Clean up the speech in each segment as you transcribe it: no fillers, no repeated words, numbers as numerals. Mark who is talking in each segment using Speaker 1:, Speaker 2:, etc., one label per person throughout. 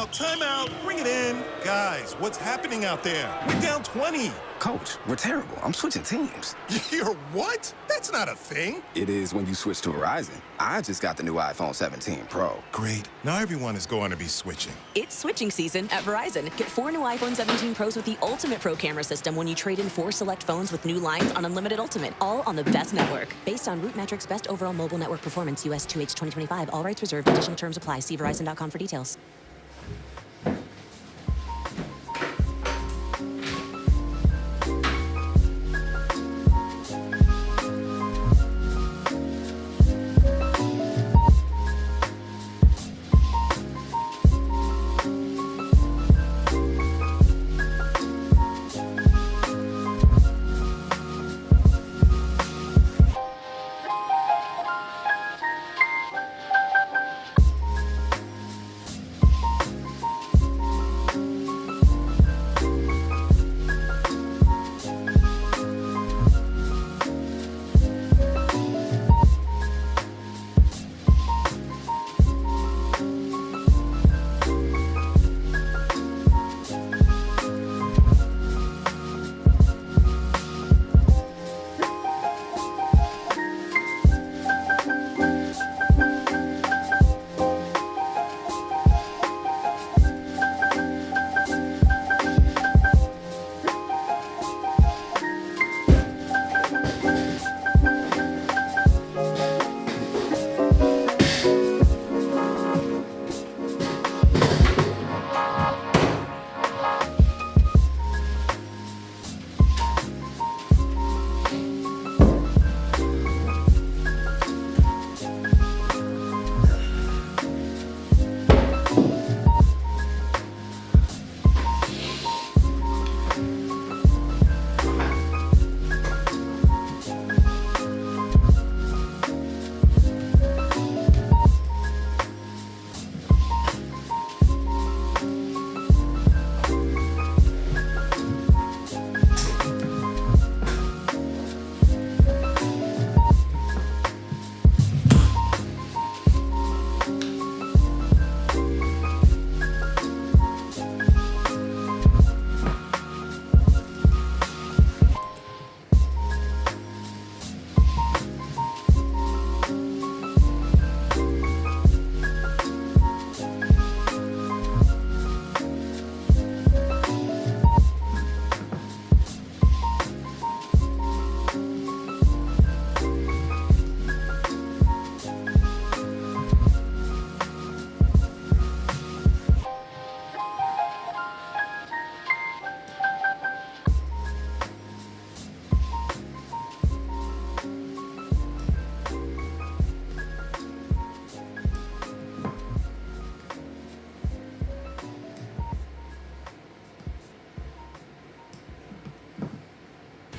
Speaker 1: Timeout, bring it in. Guys, what's happening out there? We're down 20.
Speaker 2: Coach, we're terrible. I'm switching teams.
Speaker 1: You're what? That's not a thing.
Speaker 2: It is when you switch to Verizon. I just got the new iPhone 17 Pro.
Speaker 1: Great. Now everyone is going to be switching.
Speaker 3: It's switching season at Verizon. Get 4 new iPhone 17 Pros with the Ultimate Pro camera system when you trade in 4 select phones with new lines on Unlimited Ultimate, all on the best network. Based on Root Metrics' best overall mobile network performance, US 2H 2025, all rights reserved. Additional terms apply. See Verizon.com for details.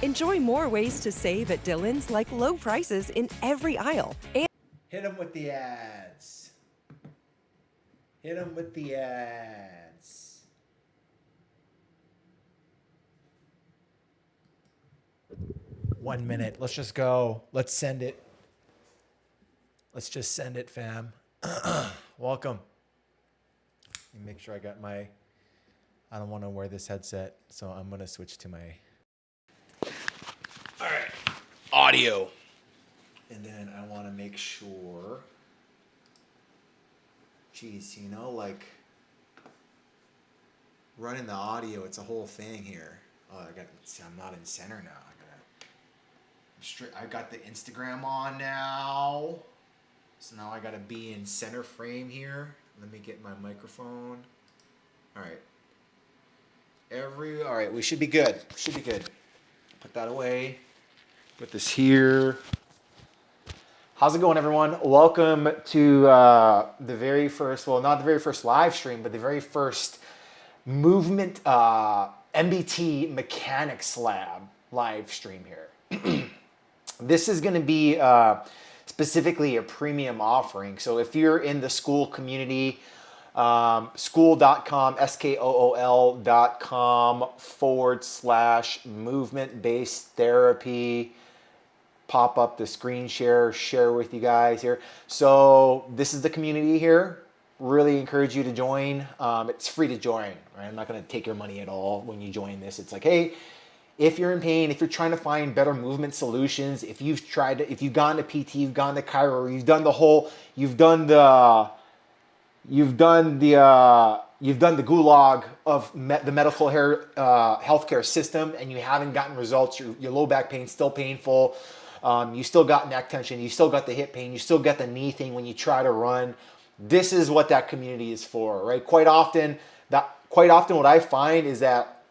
Speaker 4: Enjoy more ways to save at Dillon's, like low prices in every aisle. And
Speaker 5: hit them with the ads. Hit them with the ads. One minute. Let's just go. Let's send it. Let's just send it, fam. Welcome. Let me make sure I got my... I don't want to wear this headset, so I'm going to switch to my... All right, audio. And then I want to make sure, geez, you know, like running the audio, it's a whole thing here. Oh, see, I'm not in center now. I got the Instagram on now. So now I got to be in center frame here. Let me get my microphone. All right. All right, we should be good. Should be good. Put that away. Put this here. How's it going, everyone? Welcome to the very first, well, not the very first live stream, but the very first movement MBT Mechanics Lab live stream here. This is going to be specifically a premium offering. So if you're in the school community, school.com, skool.com/movement-based therapy. Pop up the screen share with you guys here. So this is the community here. really encourage you to join. It's free to join, right? I'm not going to take your money at all when you join this. It's like, hey, if you're in pain, if you're trying to find better movement solutions, if you've gone to PT, you've gone to chiro, you've done the gulag of the medical healthcare system, and you haven't gotten results. Your low back pain still painful. You still got neck tension. You still got the hip pain. You still got the knee thing when you try to run. This is what that community is for, right? Quite often, what I find is that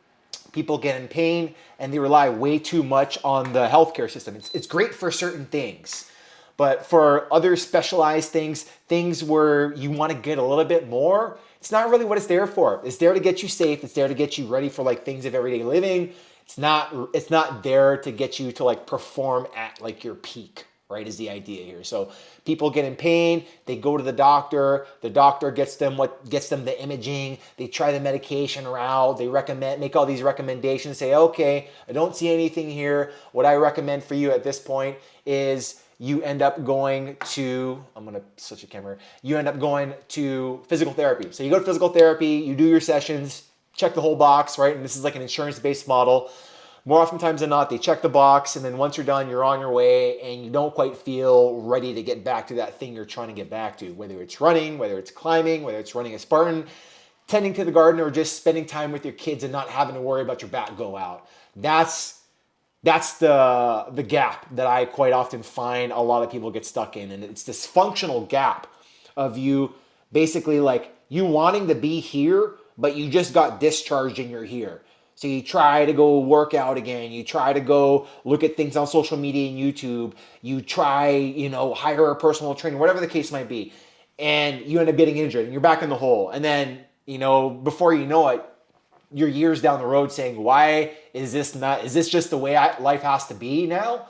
Speaker 5: people get in pain and they rely way too much on the healthcare system. It's great for certain things, but for other specialized things where you want to get a little bit more, it's not really what it's there for. It's there to get you safe. It's there to get you ready for like things of everyday living. It's not there to get you to like perform at like your peak, right? Is the idea here. So people get in pain, they go to the doctor gets them the imaging, they try the medication route, they make all these recommendations, say, okay, I don't see anything here. What I recommend for you at this point is you end up going to, I'm gonna switch the camera, you end up going to physical therapy. So you go to physical therapy, you do your sessions, check the whole box, right? And this is like an insurance-based model. More oftentimes than not, they check the box, and then once you're done, you're on your way, and you don't quite feel ready to get back to that thing you're trying to get back to, whether it's running, whether it's climbing, whether it's running a Spartan, tending to the garden, or just spending time with your kids and not having to worry about your back go out. That's the gap that I quite often find a lot of people get stuck in, and it's this functional gap of you basically like you wanting to be here, but you just got discharged and you're here. So you try to go work out again. You try to go look at things on social media and YouTube. You try, hire a personal trainer, whatever the case might be. And you end up getting injured and you're back in the hole. And then, before you know it, you're years down the road saying, why is this just the way life has to be now?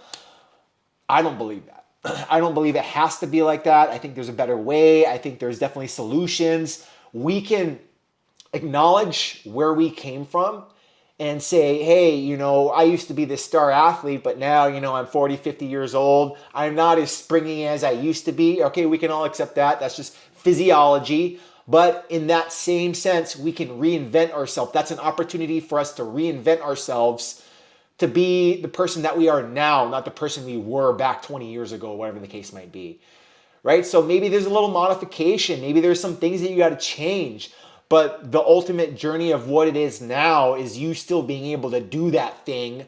Speaker 5: I don't believe that. I don't believe it has to be like that. I think there's a better way. I think there's definitely solutions. We can acknowledge where we came from and say, hey, I used to be this star athlete, but now, I'm 40, 50 years old. I'm not as springy as I used to be. Okay, we can all accept that. That's just physiology. But in that same sense, we can reinvent ourselves. That's an opportunity for us to reinvent ourselves to be the person that we are now, not the person we were back 20 years ago, whatever the case might be, right? So maybe there's a little modification. Maybe there's some things that you got to change. But the ultimate journey of what it is now is you still being able to do that thing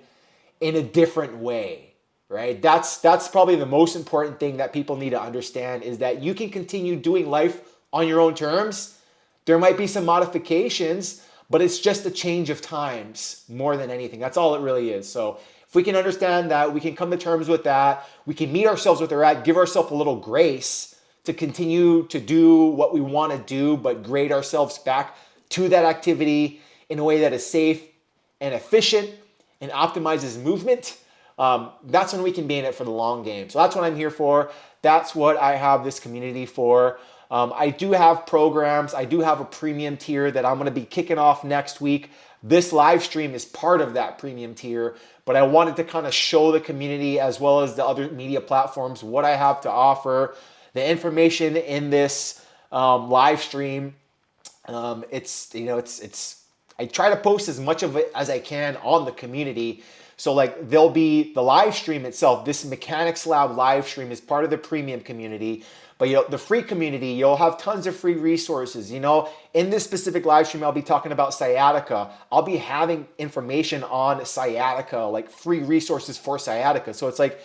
Speaker 5: in a different way, right? That's probably the most important thing that people need to understand, is that you can continue doing life on your own terms. There might be some modifications, but it's just a change of times more than anything. That's all it really is. So if we can understand that, we can come to terms with that, we can meet ourselves where they're at, give ourselves a little grace to continue to do what we want to do, but grade ourselves back to that activity in a way that is safe and efficient and optimizes movement. That's when we can be in it for the long game. So that's what I'm here for. That's what I have this community for. I do have programs. I do have a premium tier that I'm going to be kicking off next week. This live stream is part of that premium tier, but I wanted to kind of show the community as well as the other media platforms what I have to offer. The information in this live stream, I try to post as much of it as I can on the community. So like there'll be the live stream itself. This Mechanics Lab live stream is part of the premium community. But the free community, you'll have tons of free resources. In this specific live stream, I'll be talking about sciatica. I'll be having information on sciatica, like free resources for sciatica. So it's like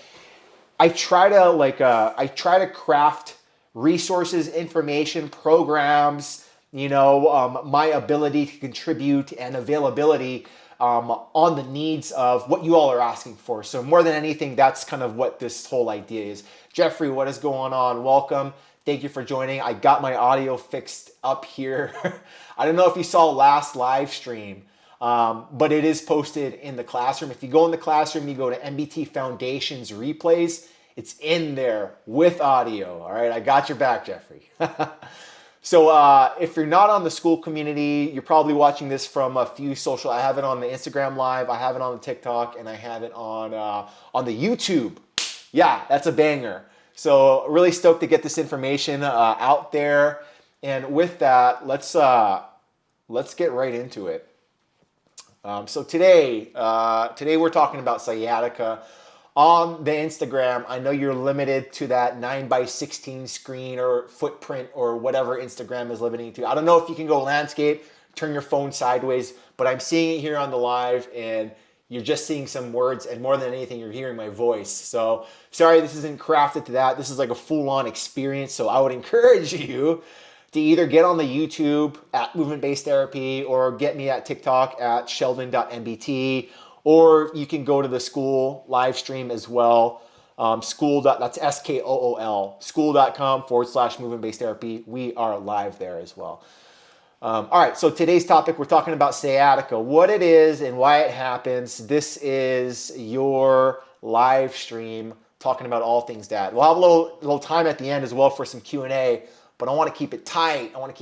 Speaker 5: I try to craft resources, information, programs, my ability to contribute and availability on the needs of what you all are asking for. So more than anything, that's kind of what this whole idea is. Jeffrey, what is going on? Welcome. Thank you for joining. I got my audio fixed up here. I don't know if you saw last live stream, but it is posted in the classroom. If you go in the classroom, you go to MBT Foundations Replays. It's in there with audio. All right, I got your back, Jeffrey. So if you're not on the school community, you're probably watching this from a few social. I have it on the Instagram Live, I have it on the TikTok, and I have it on the YouTube. Yeah, that's a banger. So really stoked to get this information out there. And with that, let's get right into it. So today we're talking about sciatica. On the Instagram, I know you're limited to that 9:16 screen or footprint or whatever Instagram is limiting to. I don't know if you can go landscape, turn your phone sideways, but I'm seeing it here on the live and you're just seeing some words, and more than anything, you're hearing my voice. So sorry, this isn't crafted to that. This is like a full-on experience. So I would encourage you to either get on the YouTube at Movement-Based Therapy or get me at TikTok at sheldon.mbt, or you can go to the school live stream as well. That's SKOOL, school.com/movement-based therapy. We are live there as well. All right, so today's topic, we're talking about sciatica, what it is and why it happens. This is your live stream talking about all things dad. We'll have a little time at the end as well for some Q&A, but I want to keep it tight. I want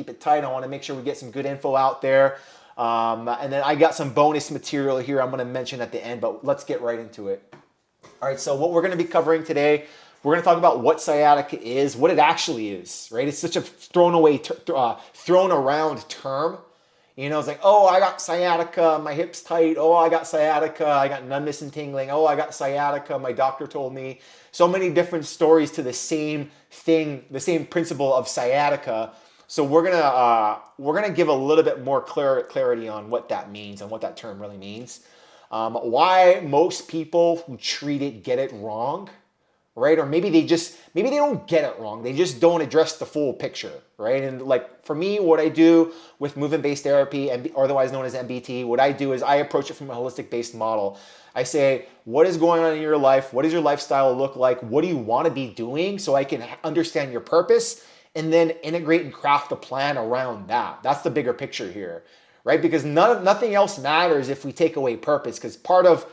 Speaker 5: to make sure we get some good info out there. And then I got some bonus material here I'm going to mention at the end, but let's get right into it. All right, so what we're going to be covering today, we're going to talk about what sciatica is, what it actually is, right? It's such a thrown around term. You know, it's like, oh, I got sciatica, my hip's tight. Oh, I got sciatica, I got numbness and tingling. Oh, I got sciatica, my doctor told me. So many different stories to the same thing, the same principle of sciatica. So we're gonna give a little bit more clarity on what that means and what that term really means. Why most people who treat it get it wrong, right? Or maybe they don't get it wrong. They just don't address the full picture, right? And like for me, what I do with movement-based therapy, and otherwise known as MBT, what I do is I approach it from a holistic-based model. I say, what is going on in your life? What does your lifestyle look like? What do you want to be doing so I can understand your purpose and then integrate and craft a plan around that. That's the bigger picture here, right? Because nothing else matters if we take away purpose, because part of,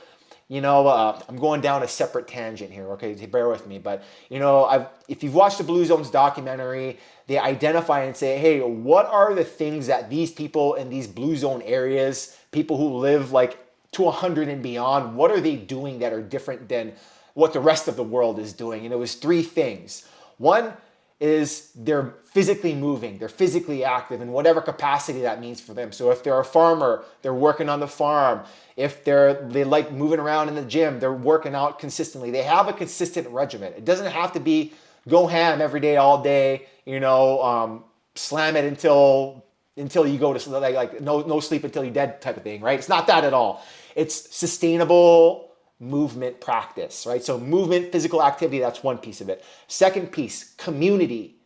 Speaker 5: I'm going down a separate tangent here, okay, bear with me, but if you've watched the Blue Zones documentary, they identify and say, hey, what are the things that these people in these blue zone areas, people who live like to 100 and beyond, what are they doing that are different than what the rest of the world is doing? And it was three things. One is they're physically moving, they're physically active in whatever capacity that means for them. So if they're a farmer, they're working on the farm. If they like moving around in the gym, they're working out consistently. They have a consistent regimen. It doesn't have to be go ham every day, all day, slam it until you go to sleep, like no sleep until you're dead type of thing, right? It's not that at all. It's sustainable movement practice, right? So movement, physical activity, that's one piece of it. Second piece, community,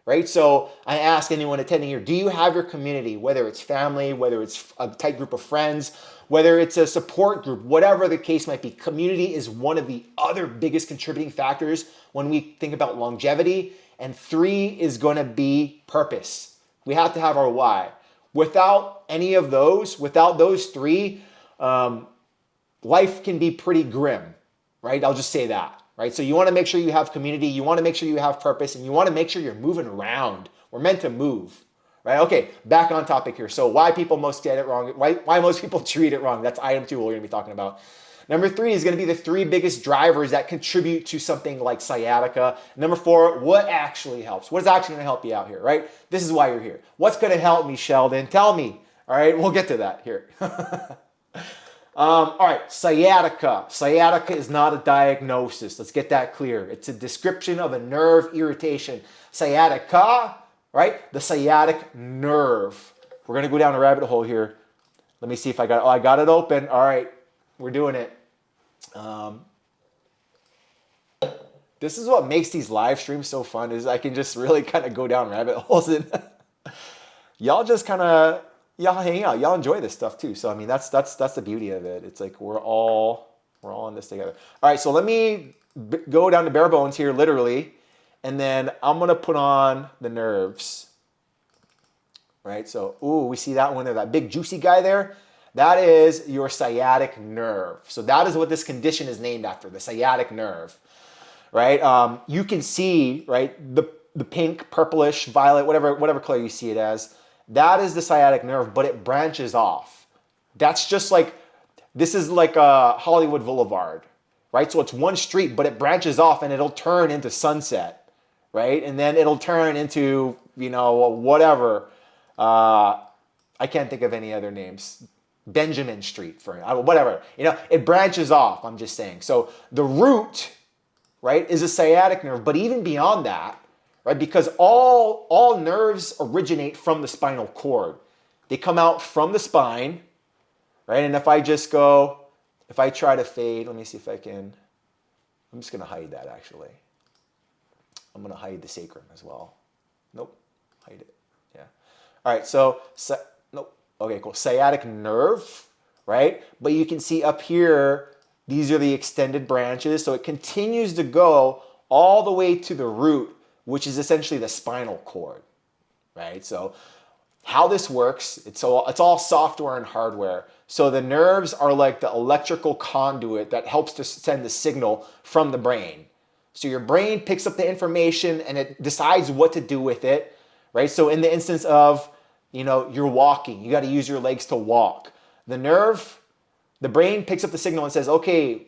Speaker 5: right? So I ask anyone attending here, do you have your community, whether it's family, whether it's a tight group of friends, whether it's a support group, whatever the case might be. Community is one of the other biggest contributing factors when we think about longevity. And three is going to be purpose. We have to have our why. Without any of those, without those three, life can be pretty grim, right? I'll just say that, right? So you want to make sure you have community, you want to make sure you have purpose, and you want to make sure you're moving around. We're meant to move, right? Okay, back on topic here. So why people most get it wrong, why most people treat it wrong. That's item 2 we're going to be talking about. Number 3 is going to be the 3 biggest drivers that contribute to something like sciatica. Number 4, what actually helps? What is actually going to help you out here, right? This is why you're here. What's going to help me, Sheldon? Tell me, all right? We'll get to that here. All right, sciatica. Sciatica is not a diagnosis. Let's get that clear. It's a description of a nerve irritation. Sciatica, right? The sciatic nerve. We're going to go down a rabbit hole here. Let me see if I got it. Oh, I got it open. All right, we're doing it. This is what makes these live streams so fun, is I can just really kind of go down rabbit holes and y'all just kind of, y'all hang out, y'all enjoy this stuff too. So I mean, that's the beauty of it. It's like we're all in this together. All right, so let me go down to bare bones here, literally, and then I'm gonna put on the nerves. Right, so we see that one there, that big juicy guy there. That is your sciatic nerve. So that is what this condition is named after, the sciatic nerve. Right, you can see, right, the pink, purplish, violet, whatever color you see it as. That is the sciatic nerve, but it branches off. That's just like, this is like a Hollywood Boulevard, right? So it's one street, but it branches off and it'll turn into Sunset, right? And then it'll turn into whatever. I can't think of any other names. Benjamin Street, whatever. It branches off, I'm just saying. So the root, right, is a sciatic nerve, but even beyond that, right, because all nerves originate from the spinal cord. They come out from the spine, right? And if I try to fade, let me see if I can, I'm just going to hide that actually. I'm going to hide the sacrum as well. Nope, hide it. Yeah. All right, nope. Okay, cool. Sciatic nerve, right? But you can see up here, these are the extended branches. So it continues to go all the way to the root, which is essentially the spinal cord, right? So how this works, it's all software and hardware. So the nerves are like the electrical conduit that helps to send the signal from the brain. So your brain picks up the information and it decides what to do with it, right? So in the instance of, you're walking, you got to use your legs to walk. The brain picks up the signal and says, okay,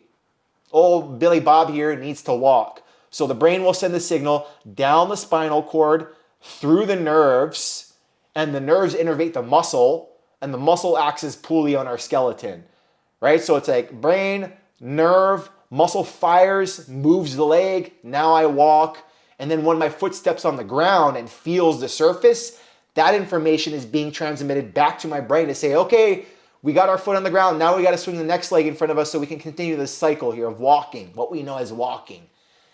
Speaker 5: old Billy Bob here needs to walk. So the brain will send the signal down the spinal cord, through the nerves, and the nerves innervate the muscle, and the muscle acts as pulley on our skeleton, right? So it's like brain, nerve, muscle fires, moves the leg, now I walk, and then when my foot steps on the ground and feels the surface, that information is being transmitted back to my brain to say, okay, we got our foot on the ground, now we got to swing the next leg in front of us so we can continue this cycle here of walking, what we know as walking.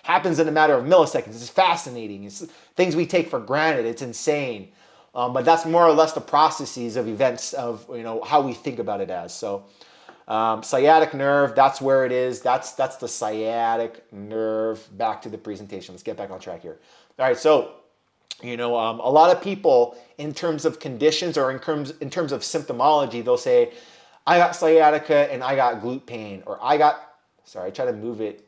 Speaker 5: Happens in a matter of milliseconds. It's fascinating. It's things we take for granted. It's insane. But that's more or less the processes of events of how we think about it as. So sciatic nerve, that's where it is. That's the sciatic nerve. Back to the presentation. Let's get back on track here. All right, so a lot of people in terms of conditions or in terms of symptomology, they'll say, I got sciatica and I got glute pain, or I try to move it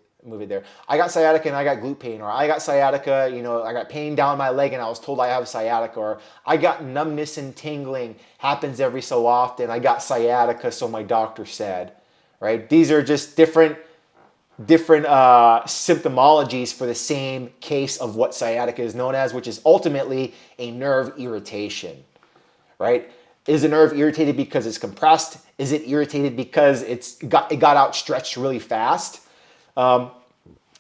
Speaker 5: there. I got sciatica and I got glute pain, or I got sciatica, I got pain down my leg and I was told I have sciatica, or I got numbness and tingling, happens every so often. I got sciatica, so my doctor said, right? These are just different symptomologies for the same case of what sciatica is known as, which is ultimately a nerve irritation, right? Is a nerve irritated because it's compressed? Is it irritated because it got outstretched really fast?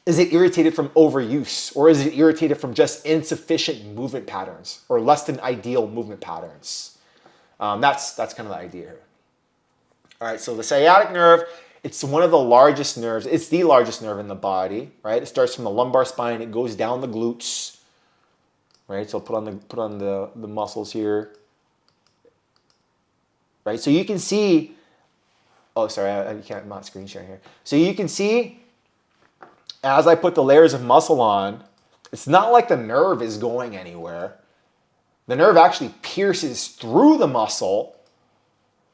Speaker 5: Is it irritated from overuse, or is it irritated from just insufficient movement patterns or less than ideal movement patterns? That's kind of the idea here. All right, so the sciatic nerve, it's one of the largest nerves. It's the largest nerve in the body, right? It starts from the lumbar spine. It goes down the glutes, right? So put on the muscles here, right? So you can see. Oh, sorry, I'm not screen sharing here. So you can see, as I put the layers of muscle on, it's not like the nerve is going anywhere. The nerve actually pierces through the muscle,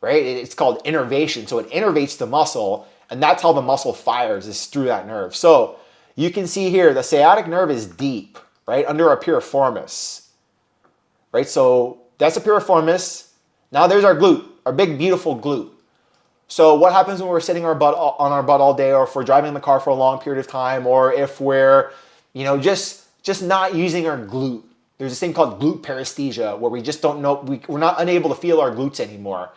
Speaker 5: right? It's called innervation. So it innervates the muscle, and that's how the muscle fires, is through that nerve. So you can see here, the sciatic nerve is deep, right? Under our piriformis, right? So that's a piriformis. Now there's our glute, our big, beautiful glute. So what happens when we're sitting on our butt all day, or if we're driving in the car for a long period of time, or if we're, just not using our glute? There's this thing called glute paresthesia, where we just don't know, we're not unable to feel our glutes anymore.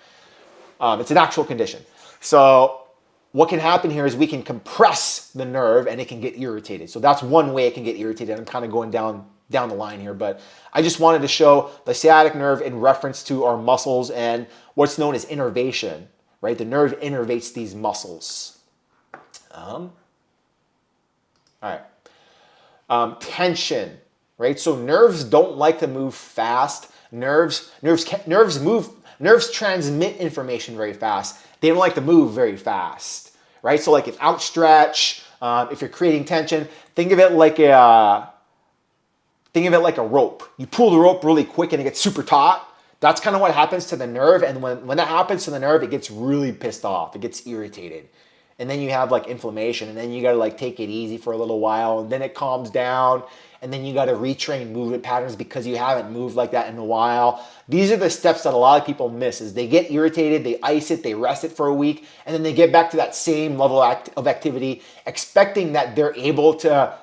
Speaker 5: It's an actual condition. So what can happen here is we can compress the nerve and it can get irritated. So that's one way it can get irritated. I'm kind of going down the line here, but I just wanted to show the sciatic nerve in reference to our muscles and what's known as innervation. Right, the nerve innervates these muscles. All right. Tension, right? So nerves don't like to move fast. Nerves transmit information very fast. They don't like to move very fast, right? So like if outstretch, if you're creating tension, think of it like a rope. You pull the rope really quick and it gets super taut. That's kind of what happens to the nerve, and when that happens to the nerve, it gets really pissed off. It gets irritated. And then you have like inflammation, and then you got to like take it easy for a little while, and then it calms down, and then you got to retrain movement patterns because you haven't moved like that in a while. These are the steps that a lot of people miss, is they get irritated, they ice it, they rest it for a week, and then they get back to that same level of activity, expecting that they're able to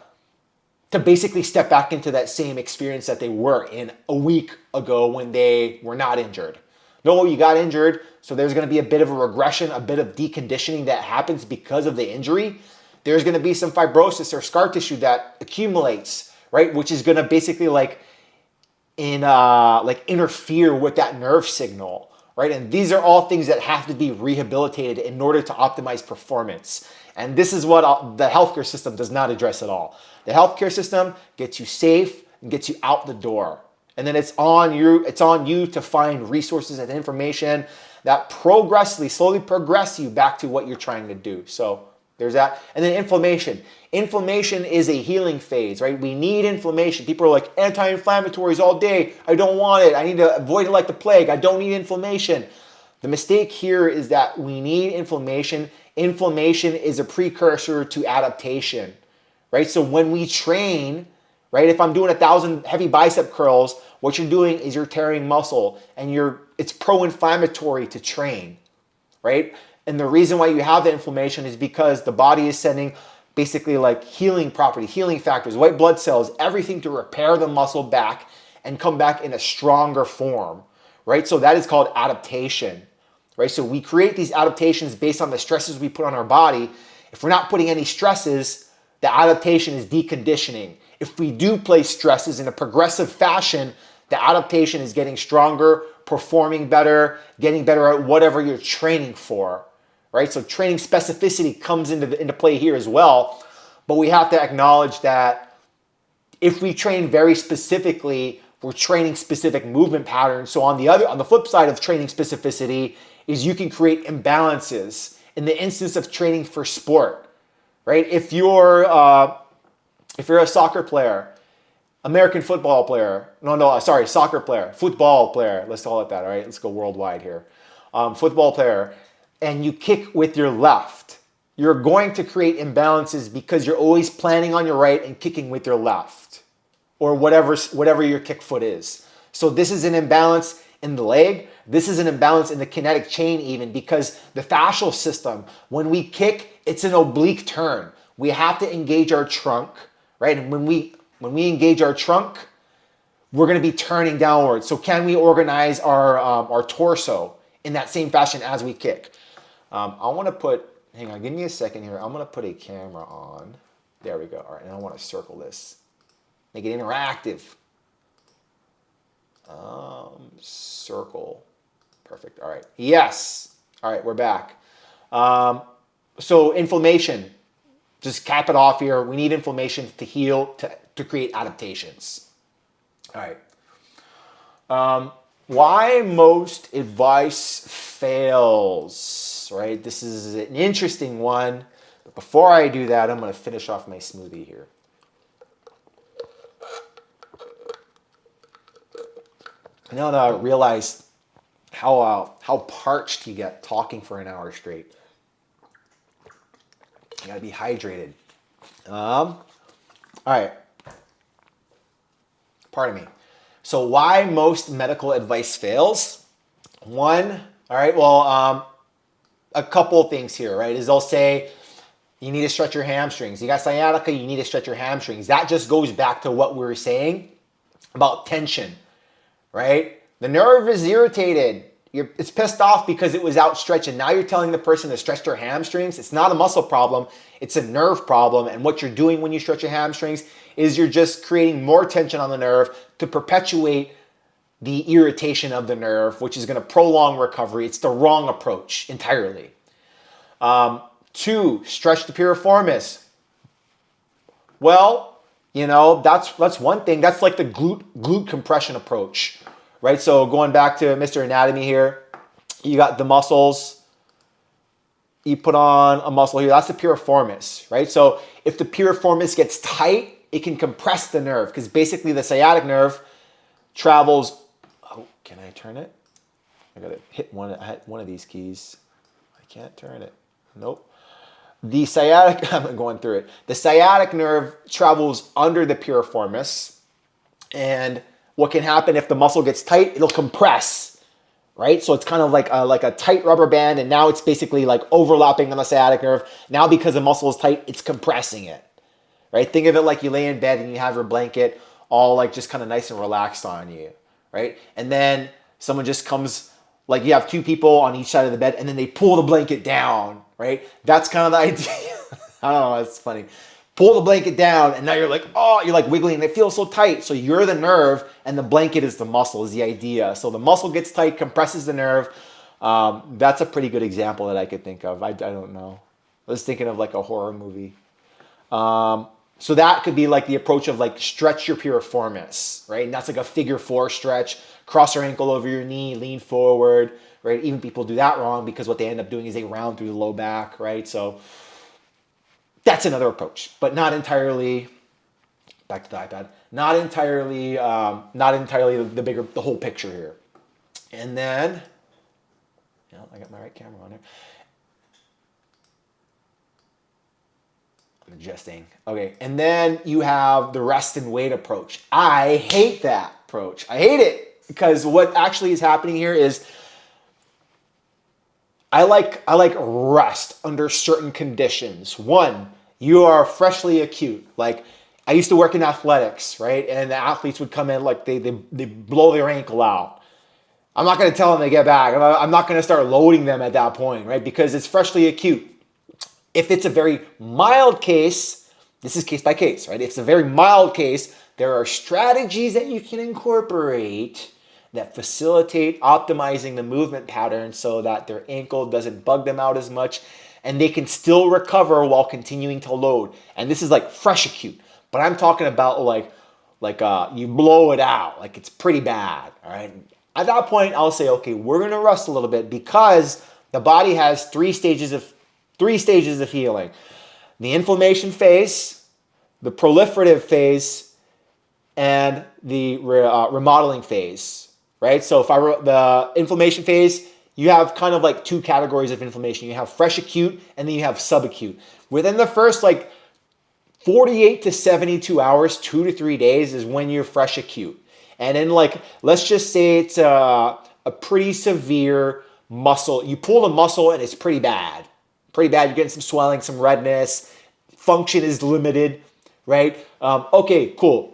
Speaker 5: to basically step back into that same experience that they were in a week ago when they were not injured. No, you got injured, so there's going to be a bit of a regression, a bit of deconditioning that happens because of the injury. There's going to be some fibrosis or scar tissue that accumulates, right? Which is going to basically interfere with that nerve signal, right? And these are all things that have to be rehabilitated in order to optimize performance. And this is what the healthcare system does not address at all. The healthcare system gets you safe and gets you out the door. And then it's on you to find resources and information that slowly progress you back to what you're trying to do. So there's that. And then inflammation. Inflammation is a healing phase, right? We need inflammation. People are like, anti-inflammatories all day. I don't want it. I need to avoid it like the plague. I don't need inflammation. The mistake here is that we need inflammation. Inflammation is a precursor to adaptation, right? So when we train, right, if I'm doing 1,000 heavy bicep curls, what you're doing is you're tearing muscle, and it's pro-inflammatory to train, right? And the reason why you have the inflammation is because the body is sending basically like healing property, healing factors, white blood cells, everything to repair the muscle back and come back in a stronger form, right? So that is called adaptation, right? So we create these adaptations based on the stresses we put on our body. If we're not putting any stresses, the adaptation is deconditioning. If we do place stresses in a progressive fashion, the adaptation is getting stronger, performing better, getting better at whatever you're training for, right? So training specificity comes into play here as well. But we have to acknowledge that if we train very specifically, we're training specific movement patterns. So on the flip side of training specificity is you can create imbalances in the instance of training for sport, right? If you're a soccer player, American football player, soccer player, football player, let's call it that, all right? Let's go worldwide here. Football player, and you kick with your left, you're going to create imbalances because you're always planning on your right and kicking with your left, or whatever your kick foot is. So this is an imbalance in the leg. This is an imbalance in the kinetic chain even, because the fascial system, when we kick, it's an oblique turn. We have to engage our trunk, right? And when we engage our trunk, we're going to be turning downwards. So can we organize our torso in that same fashion as we kick? Hang on, give me a second here. I'm going to put a camera on. There we go. All right, and I want to circle this. Make it interactive. Circle. Perfect. All right. Yes. All right, we're back. So inflammation. Just cap it off here. We need inflammation to heal, to create adaptations. All right. Why most advice fails, right? This is an interesting one. But before I do that, I'm going to finish off my smoothie here. And now that I realize how parched you get talking for an hour straight. You gotta be hydrated. All right. Pardon me. So why most medical advice fails? One, all right, well, a couple of things here, right? Is they'll say you need to stretch your hamstrings. You got sciatica, you need to stretch your hamstrings. That just goes back to what we were saying about tension, right? The nerve is irritated. It's pissed off because it was outstretched, and now you're telling the person to stretch their hamstrings. It's not a muscle problem, it's a nerve problem. And what you're doing when you stretch your hamstrings is you're just creating more tension on the nerve to perpetuate the irritation of the nerve, which is going to prolong recovery. It's the wrong approach entirely. 2, stretch the piriformis. Well, that's one thing. That's like the glute compression approach, right? So going back to Mr. Anatomy here, you got the muscles. You put on a muscle here. That's the piriformis, right? So if the piriformis gets tight, it can compress the nerve, because basically the sciatic nerve travels. Oh, can I turn it? I gotta hit one of these keys. I can't turn it. Nope. The sciatic, I'm going through it. The sciatic nerve travels under the piriformis, and what can happen if the muscle gets tight, it'll compress, right? So it's kind of like a tight rubber band, and now it's basically like overlapping on the sciatic nerve. Now because the muscle is tight, it's compressing it, right? Think of it like you lay in bed and you have your blanket all like just kind of nice and relaxed on you, right? And then someone just comes, like you have two people on each side of the bed and then they pull the blanket down, right? That's kind of the idea. I don't know, it's funny. Pull the blanket down and now you're like, oh, you're like wiggling and it feels so tight. So you're the nerve and the blanket is the muscle, is the idea. So the muscle gets tight, compresses the nerve. That's a pretty good example that I could think of. I don't know. I was thinking of like a horror movie. So that could be like the approach of like stretch your piriformis, right? And that's like a figure 4 stretch. Cross your ankle over your knee, lean forward, right? Even people do that wrong because what they end up doing is they round through the low back, right? So that's another approach, but not entirely. Back to the iPad. Not entirely the whole picture here. And then, I got my right camera on there. I'm adjusting. Okay, and then you have the rest and wait approach. I hate that approach. I hate it because what actually is happening here is I like rest under certain conditions. One, you are freshly acute. Like I used to work in athletics, right? And the athletes would come in like they blow their ankle out. I'm not going to tell them to get back. I'm not going to start loading them at that point, right? Because it's freshly acute. If it's a very mild case, this is case by case, right? If it's a very mild case, there are strategies that you can incorporate that facilitate optimizing the movement pattern so that their ankle doesn't bug them out as much and they can still recover while continuing to load. And this is like fresh acute, but I'm talking about like you blow it out, like it's pretty bad, all right? At that point, I'll say, okay, we're gonna rest a little bit because the body has three stages of healing. The inflammation phase, the proliferative phase, and the remodeling phase, right? So the inflammation phase, you have kind of like two categories of inflammation. You have fresh acute and then you have subacute. Within the first like 48 to 72 hours, 2 to 3 days is when you're fresh acute. And then like, let's just say it's a pretty severe muscle. You pull the muscle and it's pretty bad. Pretty bad. You're getting some swelling, some redness. Function is limited, right? Okay, cool.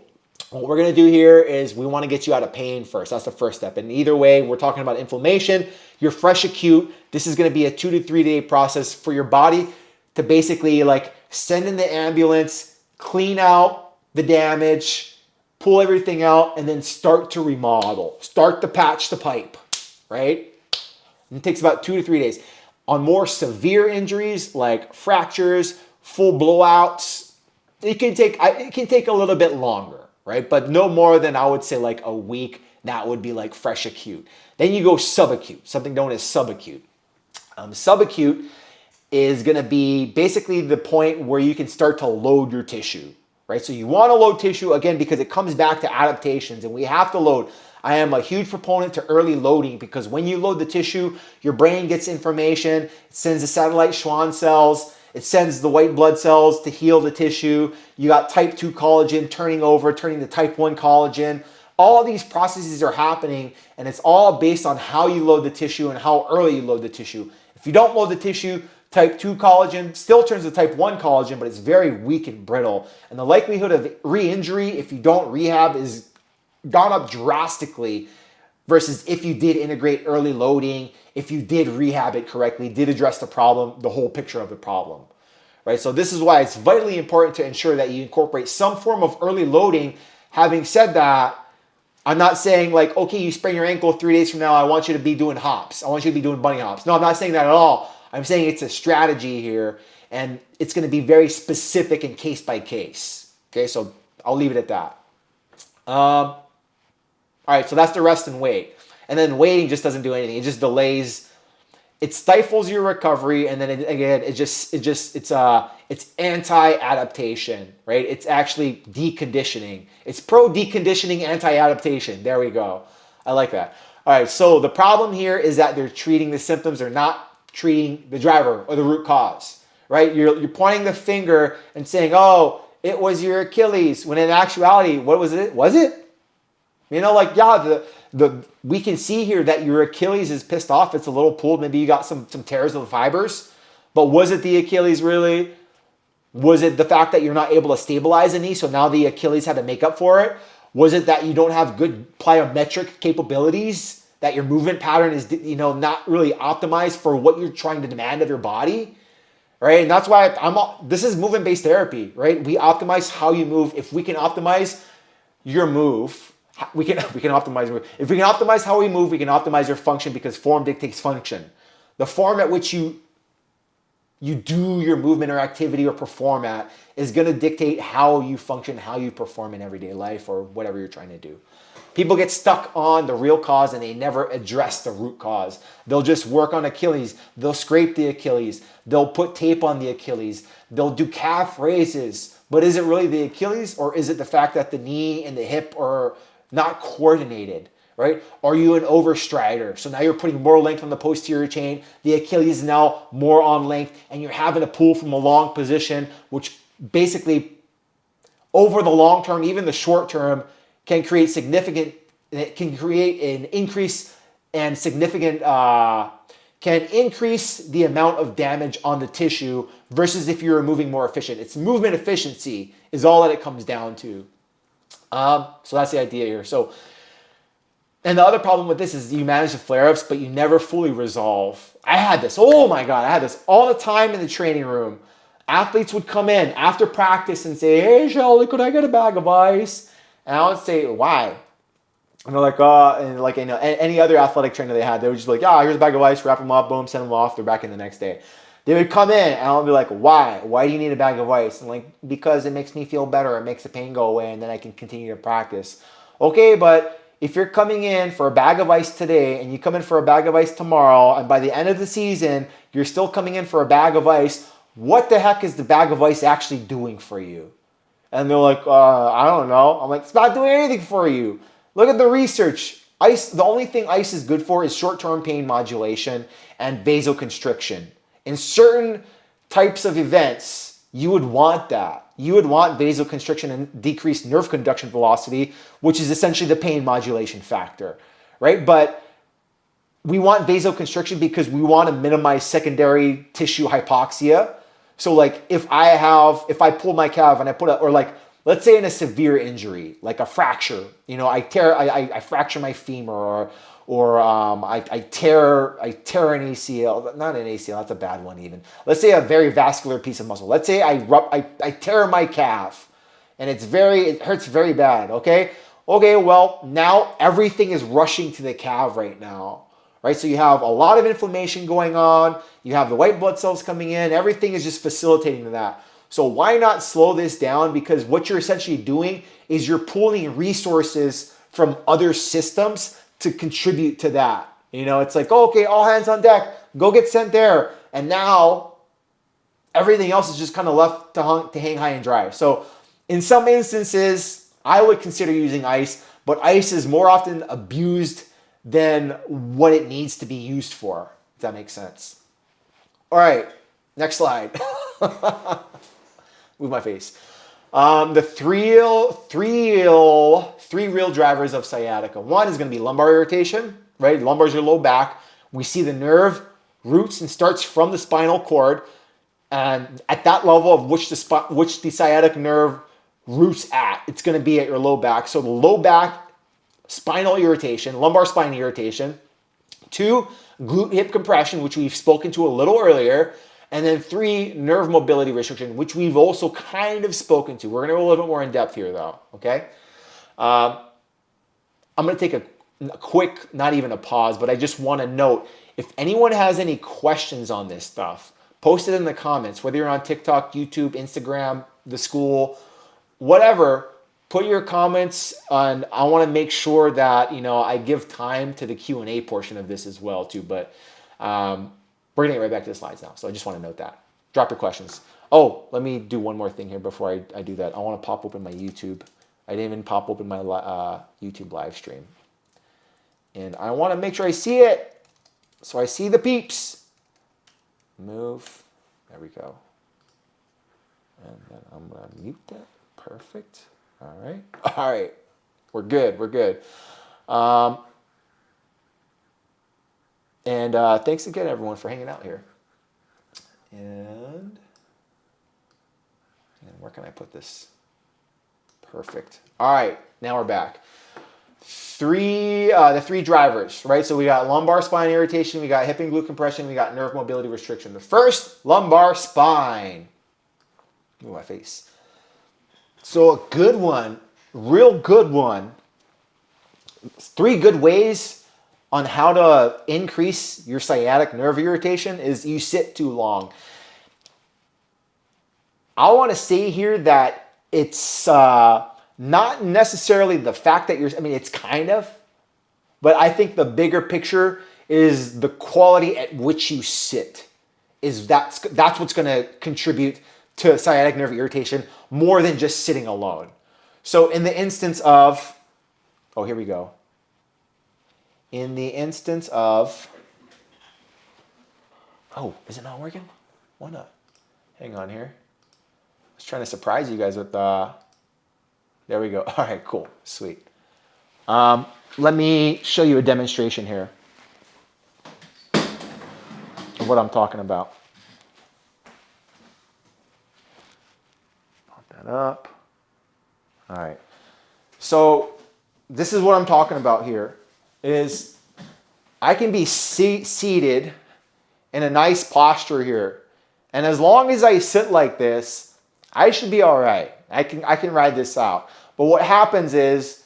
Speaker 5: What we're going to do here is we want to get you out of pain first. That's the first step. And either way, we're talking about inflammation. You're fresh acute. This is going to be a 2 to 3 day process for your body to basically like send in the ambulance, clean out the damage, pull everything out, and then start to remodel. Start to patch the pipe, right? And it takes about 2 to 3 days. On more severe injuries like fractures, full blowouts, it can take a little bit longer, right? But no more than I would say like a week. That would be like fresh acute. Then you go subacute, something known as subacute. Subacute is going to be basically the point where you can start to load your tissue, right? So you want to load tissue again because it comes back to adaptations, and we have to load. I am a huge proponent to early loading because when you load the tissue, your brain gets information. It sends the satellite Schwann cells. It sends the white blood cells to heal the tissue. You got type 2 collagen turning to type 1 collagen. All these processes are happening, and it's all based on how you load the tissue and how early you load the tissue. If you don't load the tissue, type 2 collagen still turns to type 1 collagen, but it's very weak and brittle. And the likelihood of re-injury if you don't rehab is gone up drastically versus if you did integrate early loading, if you did rehab it correctly, did address the problem, the whole picture of the problem, right? So this is why it's vitally important to ensure that you incorporate some form of early loading. Having said that, I'm not saying like, okay, you sprain your ankle 3 days from now, I want you to be doing hops. I want you to be doing bunny hops. No, I'm not saying that at all. I'm saying it's a strategy here, and it's going to be very specific and case by case. Okay, so I'll leave it at that. All right, so that's the rest and wait. And then waiting just doesn't do anything. It just delays. It stifles your recovery, and then it's anti-adaptation, right? It's actually deconditioning. It's pro-deconditioning, anti-adaptation. There we go. I like that. All right, so the problem here is that they're treating the symptoms. They're not treating the driver or the root cause, right? You're pointing the finger and saying, oh, it was your Achilles, when in actuality, what was it? Was it? You know, like, yeah, we can see here that your Achilles is pissed off. It's a little pulled. Maybe you got some tears of the fibers. But was it the Achilles really? Was it the fact that you're not able to stabilize the knee, so now the Achilles had to make up for it? Was it that you don't have good plyometric capabilities, that your movement pattern is, not really optimized for what you're trying to demand of your body, right? And that's why this is movement-based therapy, right? We optimize how you move. If we can optimize your move, we can optimize. If we can optimize how we move, we can optimize your function, because form dictates function. The form at which you do your movement or activity or perform at is going to dictate how you function, how you perform in everyday life or whatever you're trying to do. People get stuck on the real cause and they never address the root cause. They'll just work on Achilles. They'll scrape the Achilles. They'll put tape on the Achilles. They'll do calf raises. But is it really the Achilles, or is it the fact that the knee and the hip are not coordinated? Right? Are you an overstrider? So now you're putting more length on the posterior chain. The Achilles is now more on length, and you're having to pull from a long position, which basically, over the long term, even the short term, can create an increase and significant, can increase the amount of damage on the tissue versus if you're moving more efficient. It's movement efficiency is all that it comes down to. So that's the idea here. And the other problem with this is you manage the flare-ups, but you never fully resolve. I had this all the time in the training room. Athletes would come in after practice and say, "Hey, Shelly, could I get a bag of ice?" And I would say, "Why?" And they're like, any other athletic trainer they had, they would just be like, "Yeah, here's a bag of ice, wrap them up, boom, send them off, they're back in the next day." They would come in and I'll be like, "Why? Why do you need a bag of ice?" And like, "Because it makes me feel better, it makes the pain go away, and then I can continue to practice." Okay, but if you're coming in for a bag of ice today and you come in for a bag of ice tomorrow, and by the end of the season, you're still coming in for a bag of ice, what the heck is the bag of ice actually doing for you? And they're like, I don't know. I'm like, it's not doing anything for you. Look at the research. Ice, the only thing ice is good for is short-term pain modulation and vasoconstriction. In certain types of events, you would want that. You would want vasoconstriction and decreased nerve conduction velocity, which is essentially the pain modulation factor, right? But we want vasoconstriction because we want to minimize secondary tissue hypoxia. So like if I pull my calf and let's say in a severe injury, like a fracture, I fracture my femur or I tear an ACL, not an ACL, that's a bad one even. Let's say a very vascular piece of muscle. Let's say I tear my calf and it hurts very bad, okay? Okay, well, now everything is rushing to the calf right now, right? So you have a lot of inflammation going on, you have the white blood cells coming in, everything is just facilitating that. So why not slow this down? Because what you're essentially doing is you're pulling resources from other systems to contribute to that. It's like, okay, all hands on deck, go get sent there. And now everything else is just kind of left to hang high and dry. So in some instances, I would consider using ice, but ice is more often abused than what it needs to be used for, if that makes sense. All right, next slide. Move my face. The three real drivers of sciatica. One is going to be lumbar irritation, right? Lumbar is your low back. We see the nerve roots and starts from the spinal cord, and at that level of which the sciatic nerve roots at, it's going to be at your low back. So the low back spinal irritation, lumbar spine irritation. 2, glute hip compression, which we've spoken to a little earlier. And then 3, nerve mobility restriction, which we've also kind of spoken to. We're going to go a little bit more in depth here, though, okay? I'm going to take a quick, not even a pause, but I just want to note, if anyone has any questions on this stuff, post it in the comments, whether you're on TikTok, YouTube, Instagram, the school, whatever. Put your comments on. I want to make sure that, I give time to the Q&A portion of this as well, too, but we're going to get right back to the slides now, so I just want to note that. Drop your questions. Oh, let me do one more thing here before I do that. I want to pop open my YouTube. I didn't even pop open my YouTube live stream. And I want to make sure I see it, so I see the peeps. Move. There we go. And then I'm going to mute that. Perfect. All right. We're good. And thanks again, everyone, for hanging out here. And And where can I put this? Perfect. All right, now we're back. The three drivers, right? So we got lumbar spine irritation, we got hip and glute compression, we got nerve mobility restriction. The first, lumbar spine. Ooh, my face. So a good one, real good one. 3 good ways on how to increase your sciatic nerve irritation is you sit too long. I want to say here that it's not necessarily the fact that it's kind of, but I think the bigger picture is the quality at which you sit. That's what's going to contribute to sciatic nerve irritation more than just sitting alone. So in the instance of, oh, here we go. In the instance of, oh, is it not working? Why not? Hang on here. I was trying to surprise you guys with, there we go. All right, cool, sweet. Let me show you a demonstration here of what I'm talking about. Pop that up. All right. So this is what I'm talking about here, is I can be seated in a nice posture here. And as long as I sit like this, I should be all right. I can ride this out. But what happens is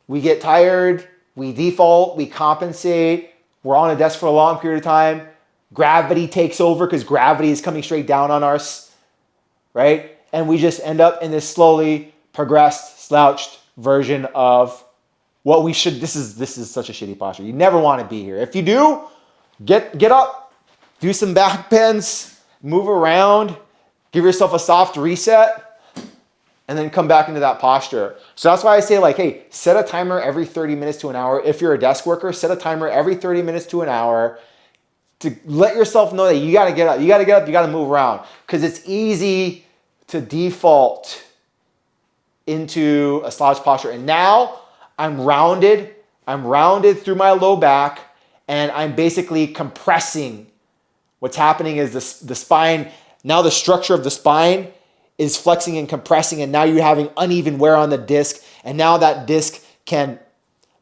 Speaker 5: we get tired, we default, we compensate, we're on a desk for a long period of time, gravity takes over because gravity is coming straight down on us, right? And we just end up in this slowly progressed, slouched version of what we should. This is such a shitty posture. You never want to be here. If you do, get up, do some back bends, move around, give yourself a soft reset, and then come back into that posture. So that's why I say, like, hey, set a timer every 30 minutes to an hour. If you're a desk worker, set a timer every 30 minutes to an hour to let yourself know that you gotta get up, you gotta move around. Because it's easy to default into a slouch posture. And now I'm rounded through my low back, and I'm basically compressing. What's happening is the spine, now the structure of the spine is flexing and compressing, and now you're having uneven wear on the disc, and now that disc can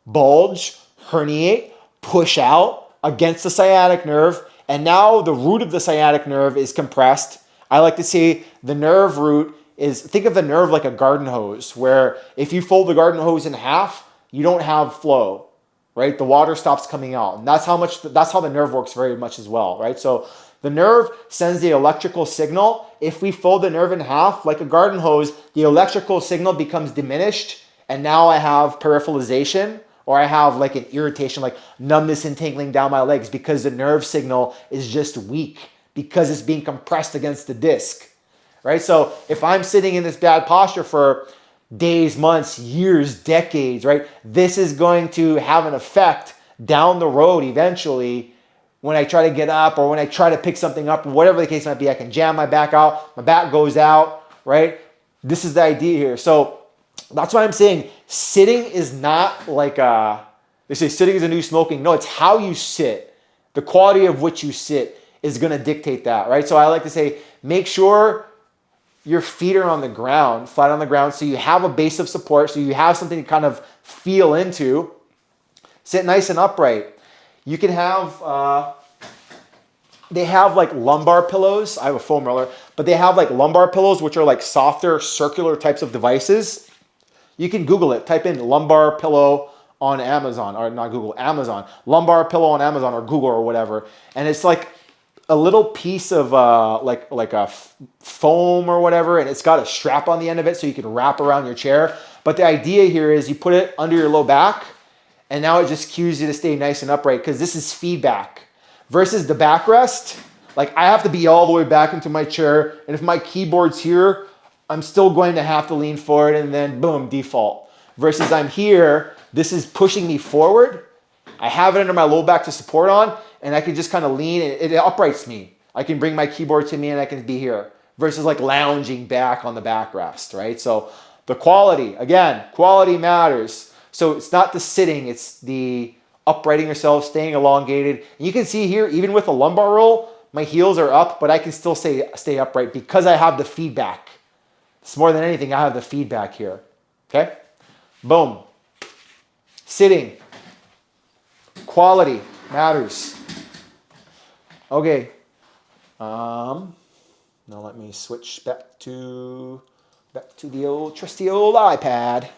Speaker 5: bulge, herniate, push out against the sciatic nerve, and now the root of the sciatic nerve is compressed. I like to say the nerve root is, think of the nerve like a garden hose, where if you fold the garden hose in half, you don't have flow, right? The water stops coming out, and that's how the nerve works very much as well, right? So the nerve sends the electrical signal. If we fold the nerve in half like a garden hose, the electrical signal becomes diminished, and now I have peripheralization, or I have like an irritation, like numbness and tingling down my legs, because the nerve signal is just weak because it's being compressed against the disc, right? So if I'm sitting in this bad posture for days, months, years, decades, right, this is going to have an effect down the road eventually. When I try to get up, or when I try to pick something up, whatever the case might be, I can jam my back out, my back goes out, right? This is the idea here. So that's why I'm saying sitting is not like, they say sitting is a new smoking. No, it's how you sit. The quality of which you sit is gonna dictate that, right? So I like to say, make sure your feet are on the ground, flat on the ground, so you have a base of support, so you have something to kind of feel into. Sit nice and upright. You can have, they have like lumbar pillows. I have a foam roller, but they have like lumbar pillows, which are like softer circular types of devices. You can Google it, type in lumbar pillow on Amazon, or not Google, Amazon. Lumbar pillow on Amazon or Google or whatever. And it's like a little piece of like a foam or whatever, and it's got a strap on the end of it so you can wrap around your chair. But the idea here is you put it under your low back, and now it just cues you to stay nice and upright, because this is feedback. Versus the backrest, like I have to be all the way back into my chair, and if my keyboard's here, I'm still going to have to lean forward, and then boom, default. Versus I'm here, this is pushing me forward. I have it under my low back to support on, and I can just kind of lean, and it uprights me. I can bring my keyboard to me, and I can be here. Versus like lounging back on the backrest, right? So the quality, again, quality matters. So it's not the sitting, it's the uprighting yourself, staying elongated. And you can see here, even with a lumbar roll, my heels are up, but I can still stay upright because I have the feedback It's more than anything, I have the feedback here. Okay? Boom. Sitting. Quality matters. Okay. Now let me switch back to the old trusty old iPad.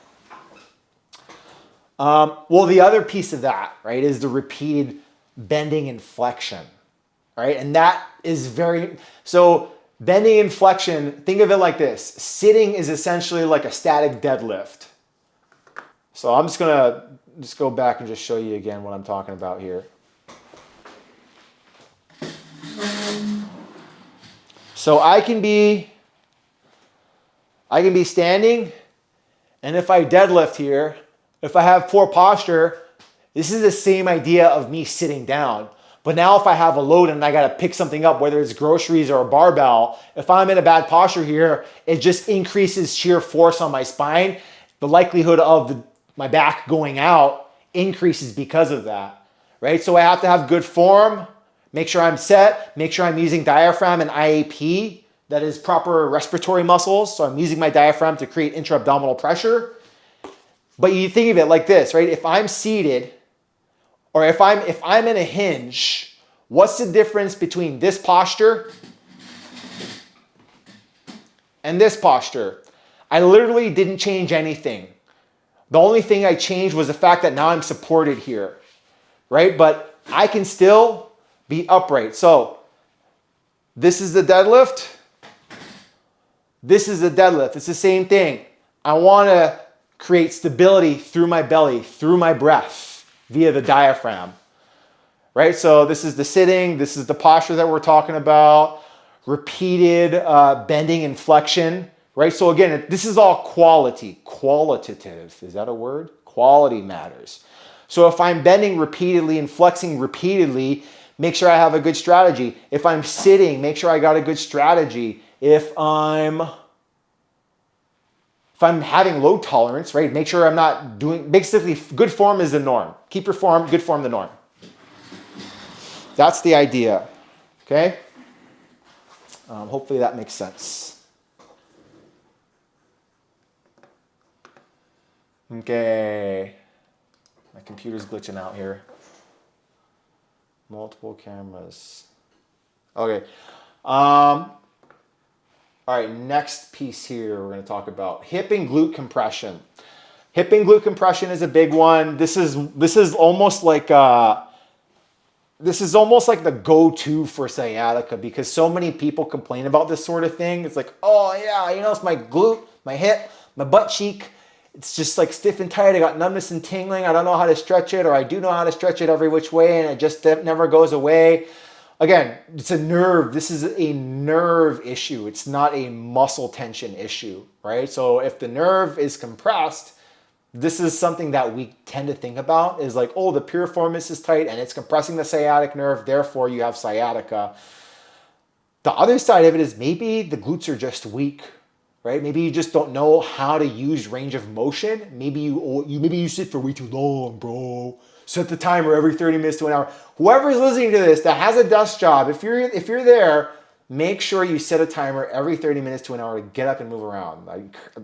Speaker 5: Well, the other piece of that, right, is the repeated bending and flexion, right? And that is so bending and flexion, think of it like this. Sitting is essentially like a static deadlift. So I'm just gonna go back and just show you again what I'm talking about here. So I can be standing, and if I deadlift here, if I have poor posture, this is the same idea of me sitting down. But now if I have a load and I gotta pick something up, whether it's groceries or a barbell, if I'm in a bad posture here, it just increases shear force on my spine. The likelihood of my back going out increases because of that, right? So I have to have good form, make sure I'm set, make sure I'm using diaphragm and IAP, that is proper respiratory muscles. So I'm using my diaphragm to create intra-abdominal pressure. But you think of it like this, right? If I'm seated, or if I'm in a hinge, what's the difference between this posture and this posture? I literally didn't change anything. The only thing I changed was the fact that now I'm supported here, right? But I can still be upright. So this is the deadlift. This is the deadlift. It's the same thing. I want to create stability through my belly, through my breath, via the diaphragm, right? So this is the sitting, this is the posture that we're talking about, repeated bending and flexion, right? So again, this is all qualitative. Is that a word? Quality matters. So if I'm bending repeatedly and flexing repeatedly, make sure I have a good strategy. If I'm sitting, make sure I got a good strategy. If I'm having load tolerance, right, make sure I'm not doing, basically good form is the norm. Keep your form, good form the norm. That's the idea, okay? Hopefully that makes sense. Okay, my computer's glitching out here. Multiple cameras. Okay. All right, next piece here we're going to talk about hip and glute compression. Hip and glute compression is a big one. This is almost like the go-to for sciatica because so many people complain about this sort of thing. It's like, oh yeah, it's my glute, my hip, my butt cheek. It's just like stiff and tight. I got numbness and tingling. I don't know how to stretch it, or I do know how to stretch it every which way, and it just never goes away. Again, it's a nerve. This is a nerve issue. It's not a muscle tension issue, right? So if the nerve is compressed, this is something that we tend to think about is like, oh, the piriformis is tight and it's compressing the sciatic nerve, therefore you have sciatica. The other side of it is maybe the glutes are just weak, right? Maybe you just don't know how to use range of motion. Maybe you sit for way too long, bro. Set the timer every 30 minutes to an hour. Whoever's listening to this that has a desk job, if you're there, make sure you set a timer every 30 minutes to an hour to get up and move around.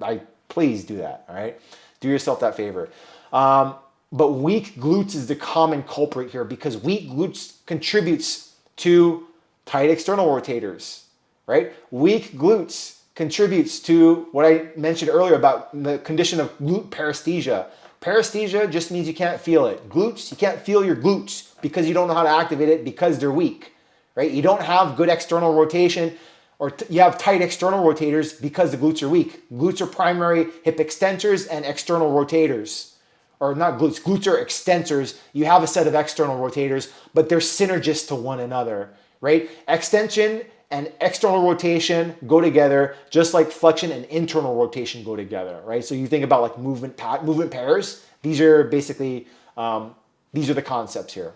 Speaker 5: I please do that, all right? Do yourself that favor. But weak glutes is the common culprit here because weak glutes contributes to tight external rotators, right? Weak glutes contributes to what I mentioned earlier about the condition of glute paresthesia. Paresthesia just means you can't feel it. Glutes, you can't feel your glutes because you don't know how to activate it because they're weak, right? You don't have good external rotation or you have tight external rotators because the glutes are weak. Glutes are primary hip extensors and external rotators. Or not glutes, glutes are extensors. You have a set of external rotators, but they're synergist to one another, right? Extension and external rotation go together just like flexion and internal rotation go together, right? So you think about like movement pairs. These are basically, these are the concepts here.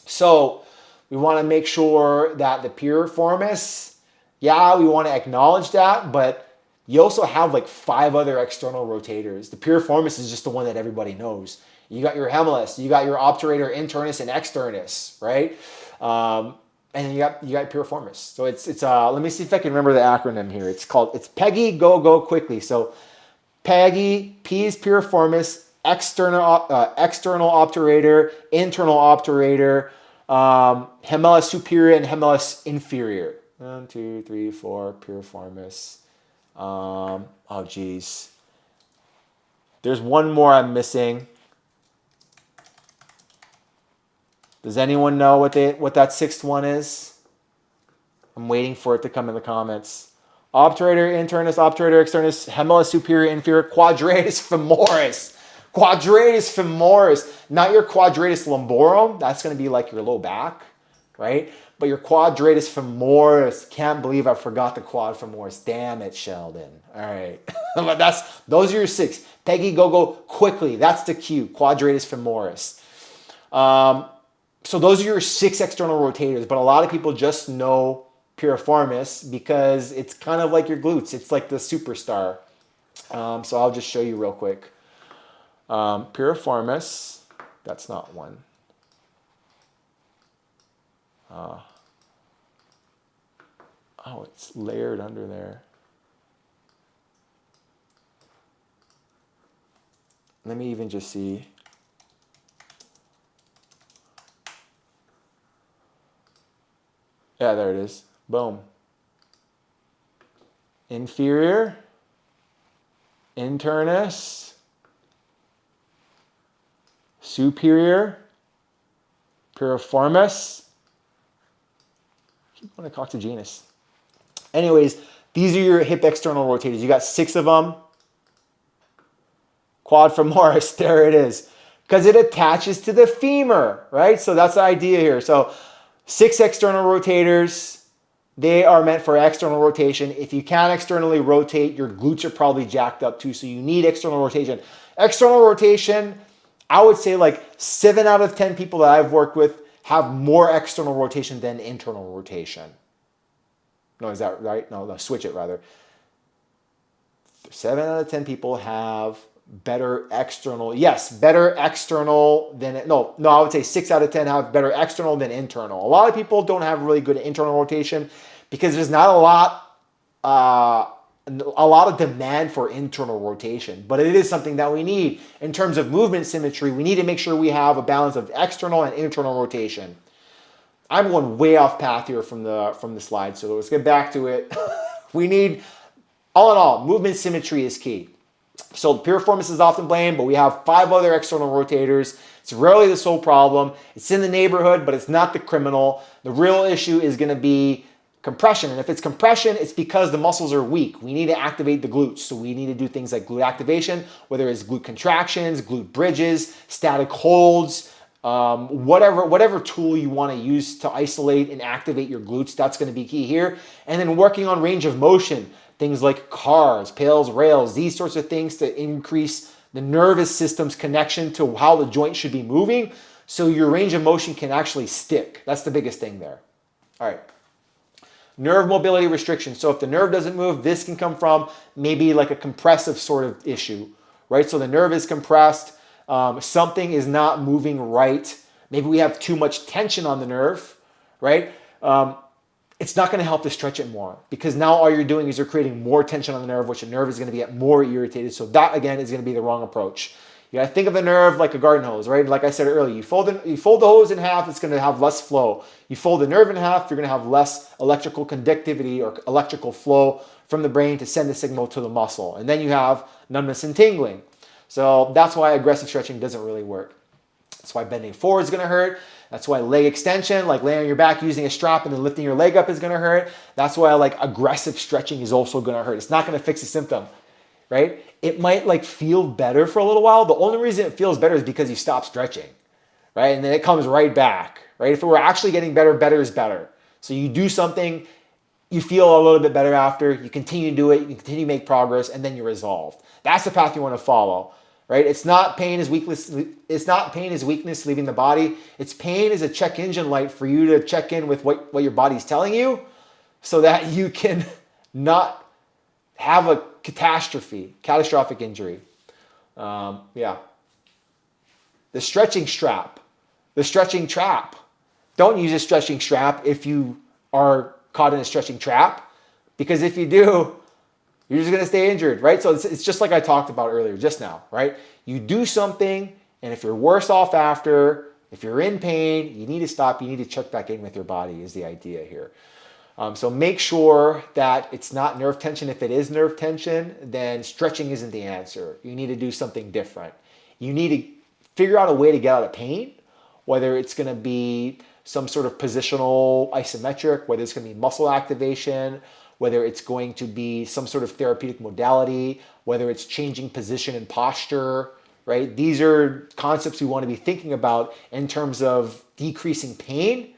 Speaker 5: So we want to make sure that the piriformis, yeah, we want to acknowledge that, but you also have like 5 other external rotators. The piriformis is just the one that everybody knows. You got your gemellus, you got your obturator internus and externus, right? And then you got piriformis. So it's let me see if I can remember the acronym here. It's PEGI, go quickly. So PEGI, P is piriformis, external obturator, internal obturator, gemellus superior and gemellus inferior. 1, 2, 3, 4, piriformis. Oh geez. There's one more I'm missing. Does anyone know what that sixth one is? I'm waiting for it to come in the comments. Obturator internus, obturator externus, gemellus superior, inferior, quadratus femoris. Quadratus femoris, not your quadratus lumborum. That's going to be like your low back, right? But your quadratus femoris. Can't believe I forgot the quad femoris. Damn it, Sheldon. All right, but those are your 6. PEGI, go quickly. That's the cue. Quadratus femoris. So those are your 6 external rotators, but a lot of people just know piriformis because it's kind of like your glutes. It's like the superstar. So I'll just show you real quick. Piriformis, that's not one. Oh, it's layered under there. Let me even just see. Yeah, there it is. Boom. Inferior, internus, superior, piriformis, keep going to coccygenius. Anyways, these are your hip external rotators. You got 6 of them. Quad femoris, there it is. Because it attaches to the femur, right? So that's the idea here. So 6 external rotators, they are meant for external rotation. If you can't externally rotate, your glutes are probably jacked up too, so you need external rotation. External rotation, I would say like 7 out of 10 people that I've worked with have more external rotation than internal rotation. No, is that right? No, switch it rather. 7 out of 10 people have better external. Yes, better external than, no, I would say 6 out of 10 have better external than internal. A lot of people don't have really good internal rotation because there's not a lot of demand for internal rotation, but it is something that we need in terms of movement symmetry. We need to make sure we have a balance of external and internal rotation. I'm going way off path here from the slide, so let's get back to it. We need, all in all, movement symmetry is key. So piriformis is often blamed, but we have 5 other external rotators. It's rarely the sole problem. It's in the neighborhood, but it's not the criminal. The real issue is going to be compression. And if it's compression, it's because the muscles are weak. We need to activate the glutes. So we need to do things like glute activation, whether it's glute contractions, glute bridges, static holds, whatever tool you want to use to isolate and activate your glutes. That's going to be key here. And then working on range of motion. Things like cars, pails, rails, these sorts of things to increase the nervous system's connection to how the joint should be moving so your range of motion can actually stick. That's the biggest thing there. All right. Nerve mobility restriction. So if the nerve doesn't move, this can come from maybe like a compressive sort of issue, right? So the nerve is compressed, something is not moving right. Maybe we have too much tension on the nerve, right? It's not going to help to stretch it more because now all you're doing is you're creating more tension on the nerve, which the nerve is going to get more irritated. So that, again, is going to be the wrong approach. You got to think of the nerve like a garden hose, right? Like I said earlier, you fold the hose in half, it's going to have less flow. You fold the nerve in half, you're going to have less electrical conductivity or electrical flow from the brain to send the signal to the muscle. And then you have numbness and tingling. So that's why aggressive stretching doesn't really work. That's why bending forward is going to hurt. That's why leg extension, like laying on your back using a strap and then lifting your leg up, is going to hurt. That's why like aggressive stretching is also going to hurt. It's not going to fix the symptom, right? It might like feel better for a little while. The only reason it feels better is because you stop stretching, right? And then it comes right back, right? If it were actually getting better, better is better. So you do something, you feel a little bit better after, you continue to do it, you continue to make progress, and then you're resolved. That's the path you want to follow. Right? It's not pain is weakness. It's not pain is weakness leaving the body. It's pain is a check engine light for you to check in with what your body's telling you so that you can not have a catastrophic injury. Yeah. The stretching strap, the stretching trap. Don't use a stretching strap if you are caught in a stretching trap, because if you do, you're just going to stay injured, right? So it's just like I talked about earlier just now, right? You do something, and if you're worse off after, if you're in pain, you need to stop. You need to check back in with your body is the idea here. So make sure that it's not nerve tension. If it is nerve tension, then stretching isn't the answer. You need to do something different. You need to figure out a way to get out of pain, whether it's going to be some sort of positional isometric, whether it's going to be muscle activation, whether it's going to be some sort of therapeutic modality, whether it's changing position and posture, right? These are concepts we want to be thinking about in terms of decreasing pain.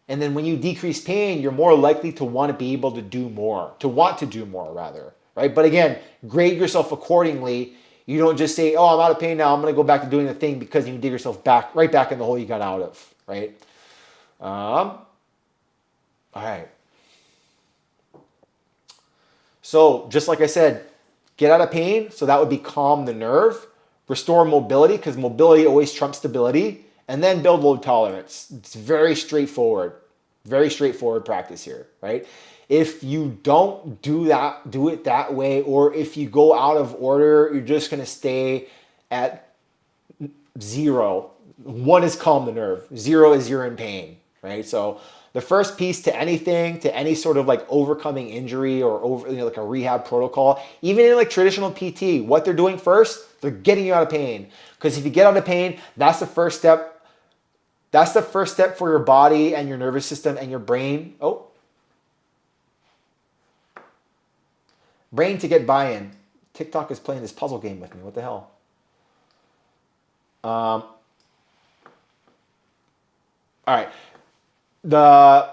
Speaker 5: And then when you decrease pain, you're more likely to want to be able to do more, rather, right? But again, grade yourself accordingly. You don't just say, oh, I'm out of pain now, I'm going to go back to doing the thing, because you dig yourself right back in the hole you got out of, right? All right. So just like I said, get out of pain. So that would be calm the nerve, restore mobility, because mobility always trumps stability, and then build load tolerance. It's very straightforward practice here, right? If you don't do it that way, or if you go out of order, you're just going to stay at 0. 1 is calm the nerve. 0 is you're in pain, right? So the first piece to anything, to any sort of like overcoming injury or like a rehab protocol, even in like traditional PT, what they're doing first, they're getting you out of pain. Because if you get out of pain, that's the first step. That's the first step for your body and your nervous system and your brain. Brain to get buy-in. TikTok is playing this puzzle game with me. What the hell? All right. The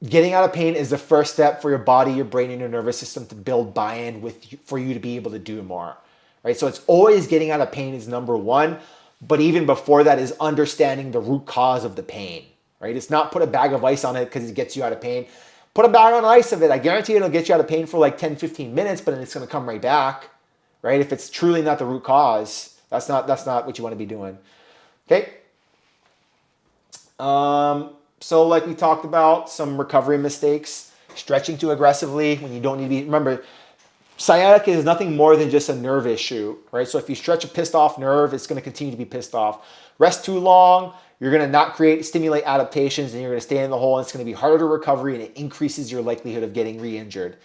Speaker 5: getting out of pain is the first step for your body, your brain, and your nervous system to build buy-in for you to be able to do more, right? So it's always getting out of pain is number 1, but even before that is understanding the root cause of the pain, right? It's not put a bag of ice on it because it gets you out of pain. Put a bag on ice of it. I guarantee it'll get you out of pain for like 10, 15 minutes, but then it's going to come right back, right? If it's truly not the root cause, that's not what you want to be doing, okay? So like we talked about, some recovery mistakes, stretching too aggressively when you don't need to be. Remember, sciatica is nothing more than just a nerve issue, right? So if you stretch a pissed off nerve, it's going to continue to be pissed off. Rest too long, you're going to not stimulate adaptations, and you're going to stay in the hole, and it's going to be harder to recovery, and it increases your likelihood of getting re-injured.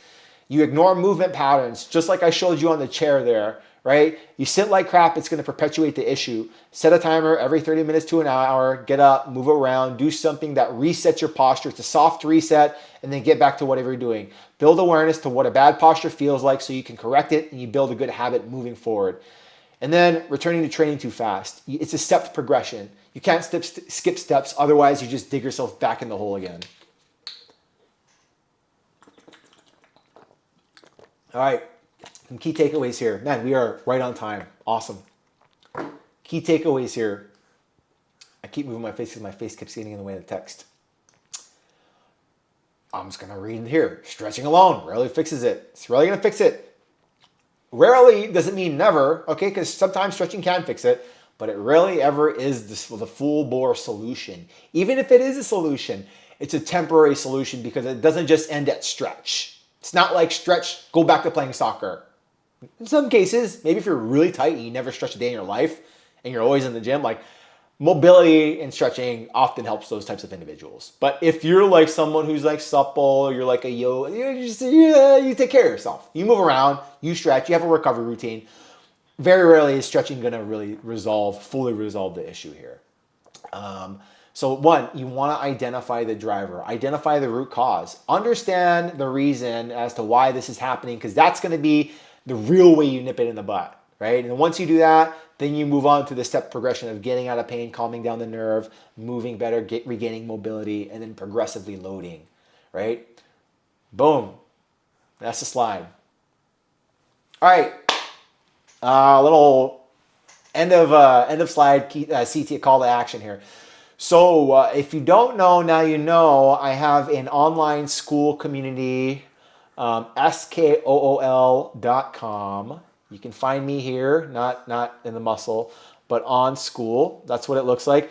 Speaker 5: You ignore movement patterns, just like I showed you on the chair there, right? You sit like crap, it's going to perpetuate the issue. Set a timer every 30 minutes to an hour, get up, move around, do something that resets your posture. It's a soft reset, and then get back to whatever you're doing. Build awareness to what a bad posture feels like so you can correct it, and you build a good habit moving forward. And then returning to training too fast. It's a stepped progression. You can't skip steps, otherwise you just dig yourself back in the hole again. All right, some key takeaways here. Man, we are right on time. Awesome. Key takeaways here. I keep moving my face because my face keeps getting in the way of the text. I'm just going to read it here. Stretching alone rarely fixes it. It's rarely going to fix it. Rarely doesn't mean never, okay? Because sometimes stretching can fix it, but it rarely ever is the full-bore solution. Even if it is a solution, it's a temporary solution because it doesn't just end at stretch. It's not like stretch, go back to playing soccer. In some cases, maybe if you're really tight and you never stretch a day in your life and you're always in the gym, like mobility and stretching often helps those types of individuals. But if you're like someone who's like supple, you're like you take care of yourself. You move around, you stretch, you have a recovery routine. Very rarely is stretching going to really fully resolve the issue here. So one, you want to identify the driver, identify the root cause, understand the reason as to why this is happening, because that's going to be the real way you nip it in the butt, right? And once you do that, then you move on to the step progression of getting out of pain, calming down the nerve, moving better, regaining mobility, and then progressively loading, right? Boom. That's the slide. All right. Little end of slide CT call to action here. So if you don't know, now you know. I have an online school community, skool.com. You can find me here, not in the muscle, but on school. That's what it looks like.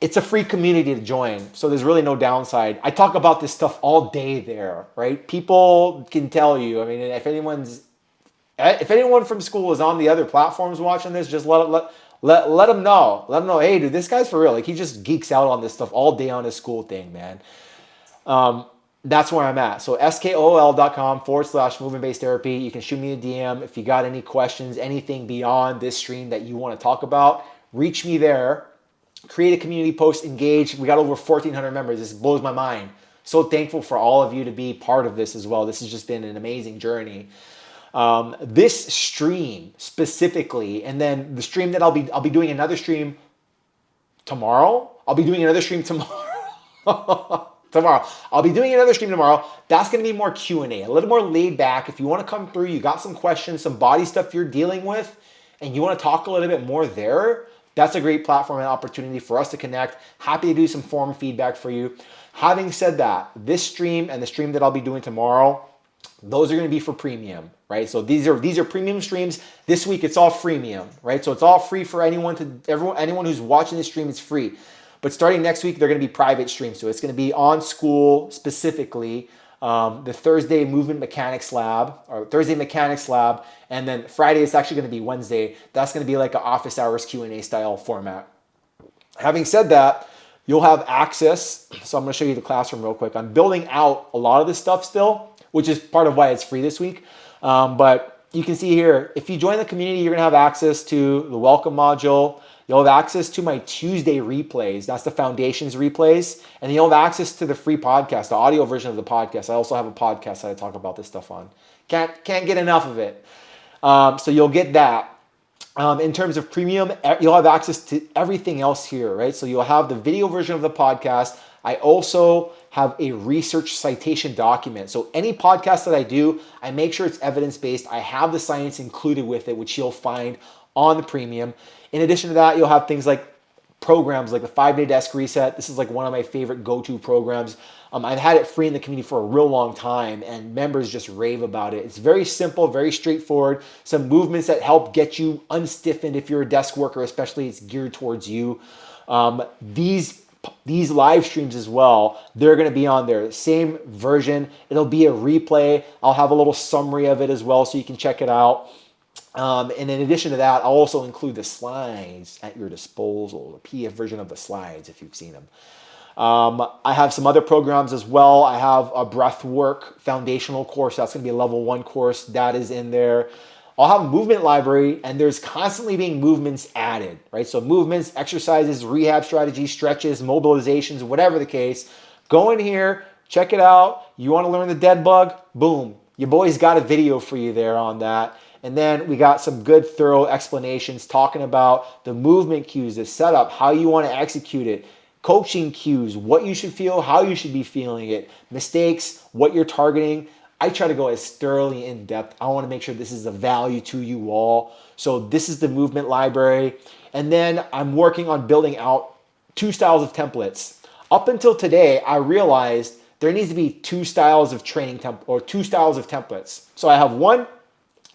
Speaker 5: it's a free community to join, so there's really no downside. I talk about this stuff all day there, right? People can tell you. I mean, if anyone from school is on the other platforms watching this, just let them know. Let them know, hey, dude, this guy's for real. Like, he just geeks out on this stuff all day on his school thing, man. That's where I'm at. So skol.com/movement-based therapy. You can shoot me a DM if you got any questions, anything beyond this stream that you want to talk about. Reach me there. Create a community post, engage. We got over 1,400 members. This blows my mind. So thankful for all of you to be part of this as well. This has just been an amazing journey. This stream specifically, and then the stream that I'll be doing another stream tomorrow. I'll be doing another stream tomorrow. I'll be doing another stream tomorrow. That's going to be more Q&A, a little more laid back. If you want to come through, you got some questions, some body stuff you're dealing with, and you want to talk a little bit more there, that's a great platform and opportunity for us to connect. Happy to do some form feedback for you. Having said that, this stream and the stream that I'll be doing tomorrow, those are going to be for premium, right? So these are premium streams. This week it's all freemium, right? So it's all free for anyone who's watching this stream. It's free. But starting next week, they're going to be private streams. So it's going to be on school specifically, the Thursday Movement Mechanics Lab, or Thursday Mechanics Lab, and then Friday it's actually going to be Wednesday. That's going to be like an office hours Q&A style format. Having said that, you'll have access. So I'm going to show you the classroom real quick. I'm building out a lot of this stuff still, which is part of why it's free this week. But you can see here, if you join the community, you're going to have access to the welcome module. You'll have access to my Tuesday replays. That's the foundations replays. And you'll have access to the free podcast, the audio version of the podcast. I also have a podcast that I talk about this stuff on. Can't get enough of it. So you'll get that. In terms of premium, you'll have access to everything else here, right? So you'll have the video version of the podcast. I also have a research citation document. So any podcast that I do, I make sure it's evidence-based. I have the science included with it, which you'll find on the premium. In addition to that, you'll have things like programs like the 5-day desk reset. This is like one of my favorite go-to programs. I've had it free in the community for a real long time, and members just rave about it. It's very simple, very straightforward. Some movements that help get you unstiffened if you're a desk worker, especially it's geared towards you. These live streams as well, they're going to be on there. Same version. It'll be a replay. I'll have a little summary of it as well so you can check it out. And in addition to that, I'll also include the slides at your disposal, the PDF version of the slides if you've seen them. I have some other programs as well. I have a breathwork foundational course. That's going to be a level 1 course. That is in there. I'll have a movement library, and there's constantly being movements added, right? So movements, exercises, rehab strategies, stretches, mobilizations, whatever the case. Go in here, check it out. You want to learn the dead bug? Boom. Your boy's got a video for you there on that. And then we got some good thorough explanations talking about the movement cues, the setup, how you want to execute it, coaching cues, what you should feel, how you should be feeling it, mistakes, what you're targeting. I try to go as thoroughly in depth. I want to make sure this is a value to you all. So this is the movement library. And then I'm working on building out 2 styles of templates. Up until today, I realized there needs to be 2 styles of training or 2 styles of templates. So I have one.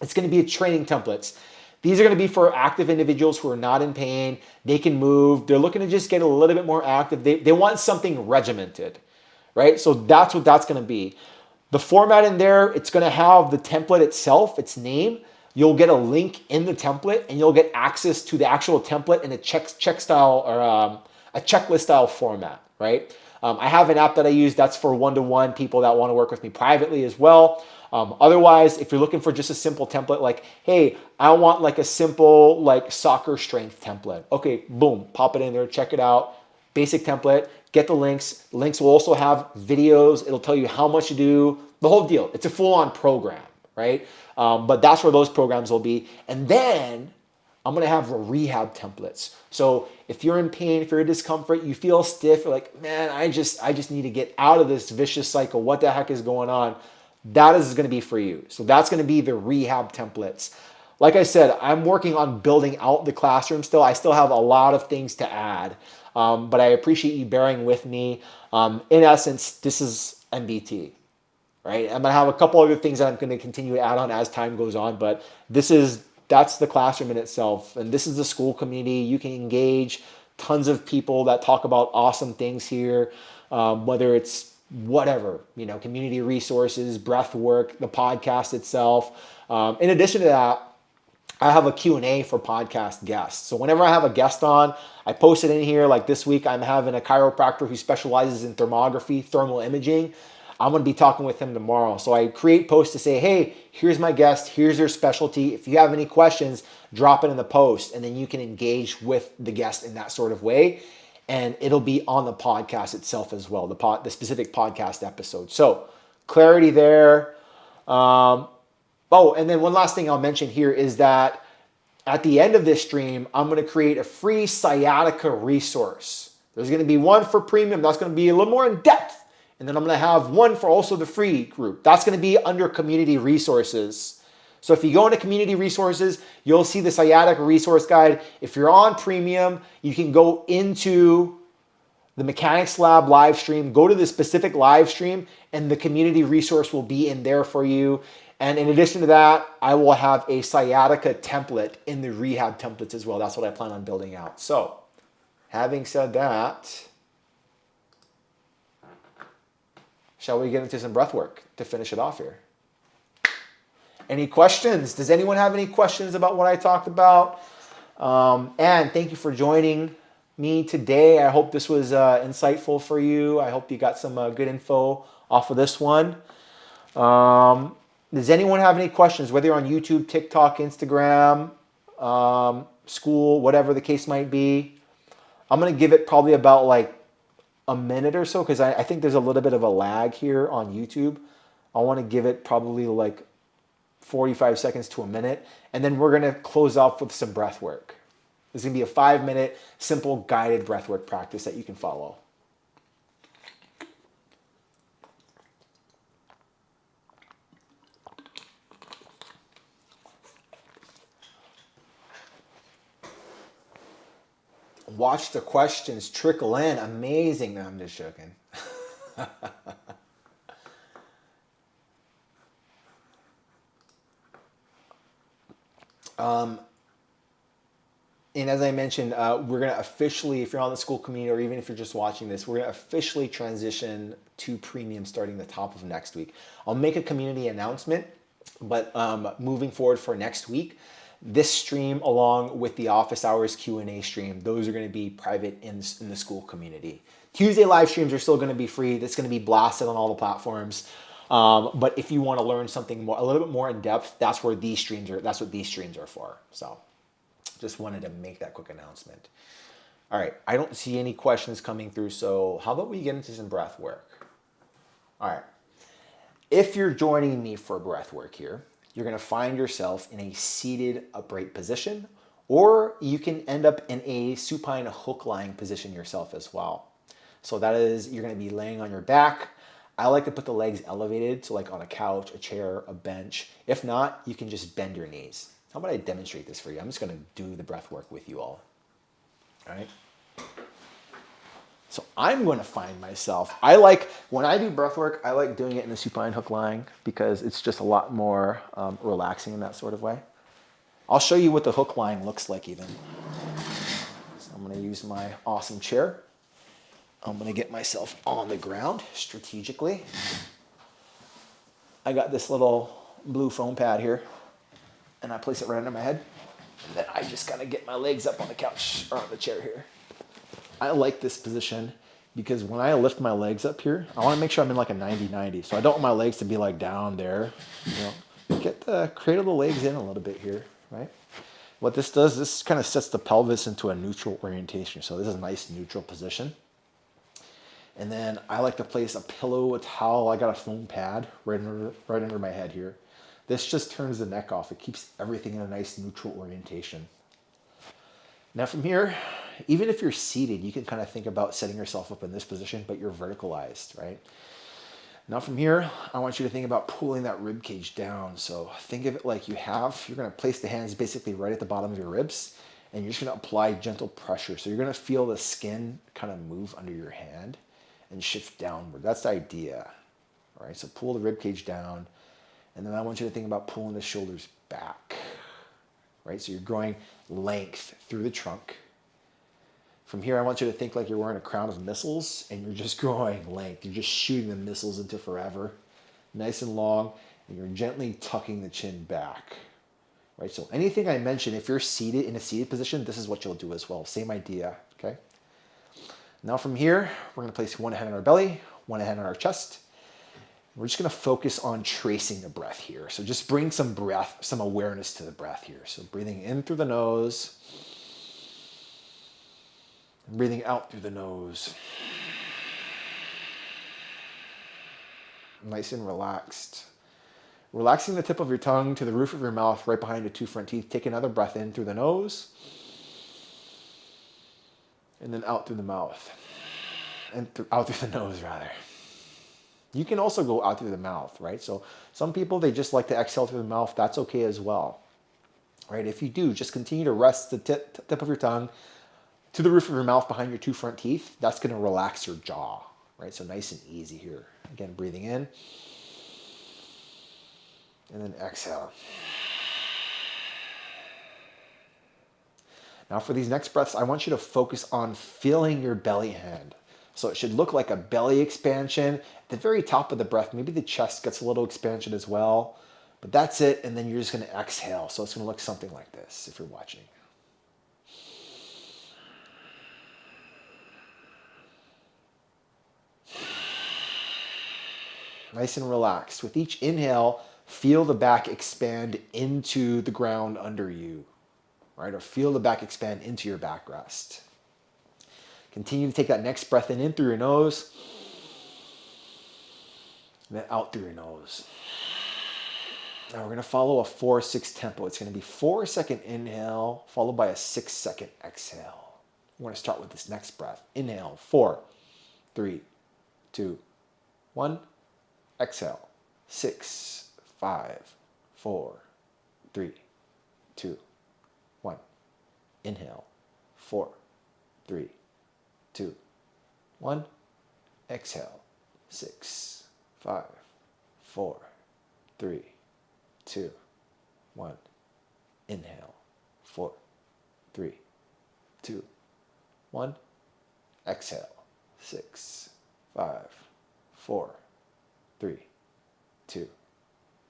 Speaker 5: It's going to be training templates. These are going to be for active individuals who are not in pain. They can move. They're looking to just get a little bit more active. They want something regimented, right? So that's what that's going to be. The format in there, it's going to have the template itself, its name. You'll get a link in the template, and you'll get access to the actual template in a check style or a checklist style format, right? I have an app that I use that's for one-to-one people that want to work with me privately as well. Otherwise, if you're looking for just a simple template, like, hey, I want like a simple like soccer strength template. Okay, boom, pop it in there, check it out. Basic template, get the links. Links will also have videos. It'll tell you how much to do, the whole deal. It's a full-on program, right? But that's where those programs will be. And then I'm going to have rehab templates. So if you're in pain, if you're in discomfort, you feel stiff, you're like, man, I just need to get out of this vicious cycle. What the heck is going on? That is going to be for you. So that's going to be the rehab templates. Like I said, I'm working on building out the classroom still. I still have a lot of things to add, but I appreciate you bearing with me. In essence, this is MBT, right? I'm going to have a couple other things that I'm going to continue to add on as time goes on, but that's the classroom in itself. And this is the school community. You can engage, tons of people that talk about awesome things here, whether it's whatever, community resources, breath work, the podcast itself. In addition to that, I have a Q&A for podcast guests. So whenever I have a guest on, I post it in here. Like this week, I'm having a chiropractor who specializes in thermography, thermal imaging. I'm going to be talking with him tomorrow. So I create posts to say, hey, here's my guest, here's their specialty. If you have any questions, drop it in the post, and then you can engage with the guest in that sort of way. And it'll be on the podcast itself as well, the specific podcast episode. So clarity there. Oh, and then one last thing I'll mention here is that at the end of this stream, I'm going to create a free sciatica resource. There's going to be one for premium. That's going to be a little more in depth. And then I'm going to have one for also the free group. That's going to be under community resources. So if you go into community resources, you'll see the sciatica resource guide. If you're on premium, you can go into the Mechanics Lab live stream, go to the specific live stream, and the community resource will be in there for you. And in addition to that, I will have a sciatica template in the rehab templates as well. That's what I plan on building out. So, having said that, shall we get into some breath work to finish it off here? Any questions? Does anyone have any questions about what I talked about? And thank you for joining me today. I hope this was insightful for you. I hope you got some good info off of this one. Does anyone have any questions, whether you're on YouTube, TikTok, Instagram, school, whatever the case might be? I'm going to give it probably about like a minute or so because I think there's a little bit of a lag here on YouTube. I want to give it probably like 45 seconds to a minute, and then we're going to close off with some breath work. This is going to be a 5-minute simple guided breath work practice that you can follow. Watch the questions trickle in. Amazing. No, I'm just joking. And as I mentioned, we're going to officially, if you're on the school community or even if you're just watching this, we're going to officially transition to premium starting the top of next week. I'll make a community announcement, but moving forward for next week, this stream along with the office hours Q&A stream, those are going to be private in the school community. Tuesday live streams are still going to be free. That's going to be blasted on all the platforms. But if you want to learn something more, a little bit more in depth, that's what these streams are for. So just wanted to make that quick announcement. All right, I don't see any questions coming through, so how about we get into some breath work? All right, if you're joining me for breath work here, you're going to find yourself in a seated upright position, or you can end up in a supine hook lying position yourself as well. So that is, you're going to be laying on your back. I like to put the legs elevated, so like on a couch, a chair, a bench. If not, you can just bend your knees. How about I demonstrate this for you? I'm just going to do the breath work with you all. All right. So I'm going to find myself, when I do breath work, I like doing it in the supine hook lying because it's just a lot more relaxing in that sort of way. I'll show you what the hook lying looks like even. So I'm going to use my awesome chair. I'm going to get myself on the ground strategically. I got this little blue foam pad here, and I place it right under my head. And then I just kind of get my legs up on the couch or on the chair here. I like this position because when I lift my legs up here, I want to make sure I'm in like a 90-90. So I don't want my legs to be like down there. Cradle the legs in a little bit here, right? What this does, this kind of sets the pelvis into a neutral orientation. So this is a nice neutral position. And then I like to place a pillow, a towel. I got a foam pad right under my head here. This just turns the neck off. It keeps everything in a nice neutral orientation. Now from here, even if you're seated, you can kind of think about setting yourself up in this position, but you're verticalized, right? Now from here, I want you to think about pulling that rib cage down. So think of it like you're going to place the hands basically right at the bottom of your ribs, and you're just going to apply gentle pressure. So you're going to feel the skin kind of move under your hand and shift downward. That's the idea, all right? So pull the rib cage down, and then I want you to think about pulling the shoulders back, right? So you're growing length through the trunk. From here, I want you to think like you're wearing a crown of missiles and you're just growing length. You're just shooting the missiles into forever, nice and long, and you're gently tucking the chin back. Right, so anything I mention, if you're seated in a seated position, this is what you'll do as well. Same idea, okay? Now from here, we're gonna place one hand on our belly, one hand on our chest. We're just gonna focus on tracing the breath here. So just bring some breath, some awareness to the breath here. So breathing in through the nose, and breathing out through the nose. Nice and relaxed. Relaxing the tip of your tongue to the roof of your mouth, right behind the two front teeth. Take another breath in through the nose. And then out through the mouth. And out through the nose, rather. You can also go out through the mouth, right? So some people, they just like to exhale through the mouth. That's okay as well. Right? If you do, just continue to rest the tip of your tongue to the roof of your mouth behind your two front teeth. That's going to relax your jaw, right? So nice and easy here. Again, breathing in. And then exhale. Now for these next breaths, I want you to focus on feeling your belly hand. So it should look like a belly expansion. At the very top of the breath, maybe the chest gets a little expansion as well. But that's it, and then you're just gonna exhale. So it's gonna look something like this if you're watching. Nice and relaxed. With each inhale, feel the back expand into the ground under you, right? Or feel the back expand into your backrest. Continue to take that next breath in through your nose, and then out through your nose. Now we're gonna follow a 4-6 tempo. It's gonna be 4-second inhale, followed by a 6-second exhale. We're gonna start with this next breath. Inhale, 4, 3, 2, 1. Exhale, 6, 5, 4, 3, 2, 1. Inhale, 4, 3, 2, 1. Exhale, 6, 5, 4, 3, 2, 1. Inhale, 4, 3, 2, 1. Exhale, 6, 5, 4, 3, 2,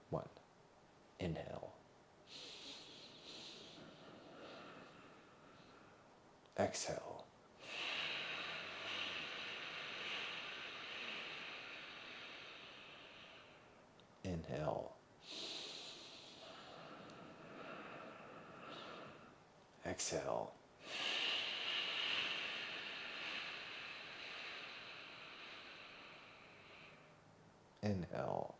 Speaker 5: 1. Inhale. Exhale. Inhale. Exhale. Inhale.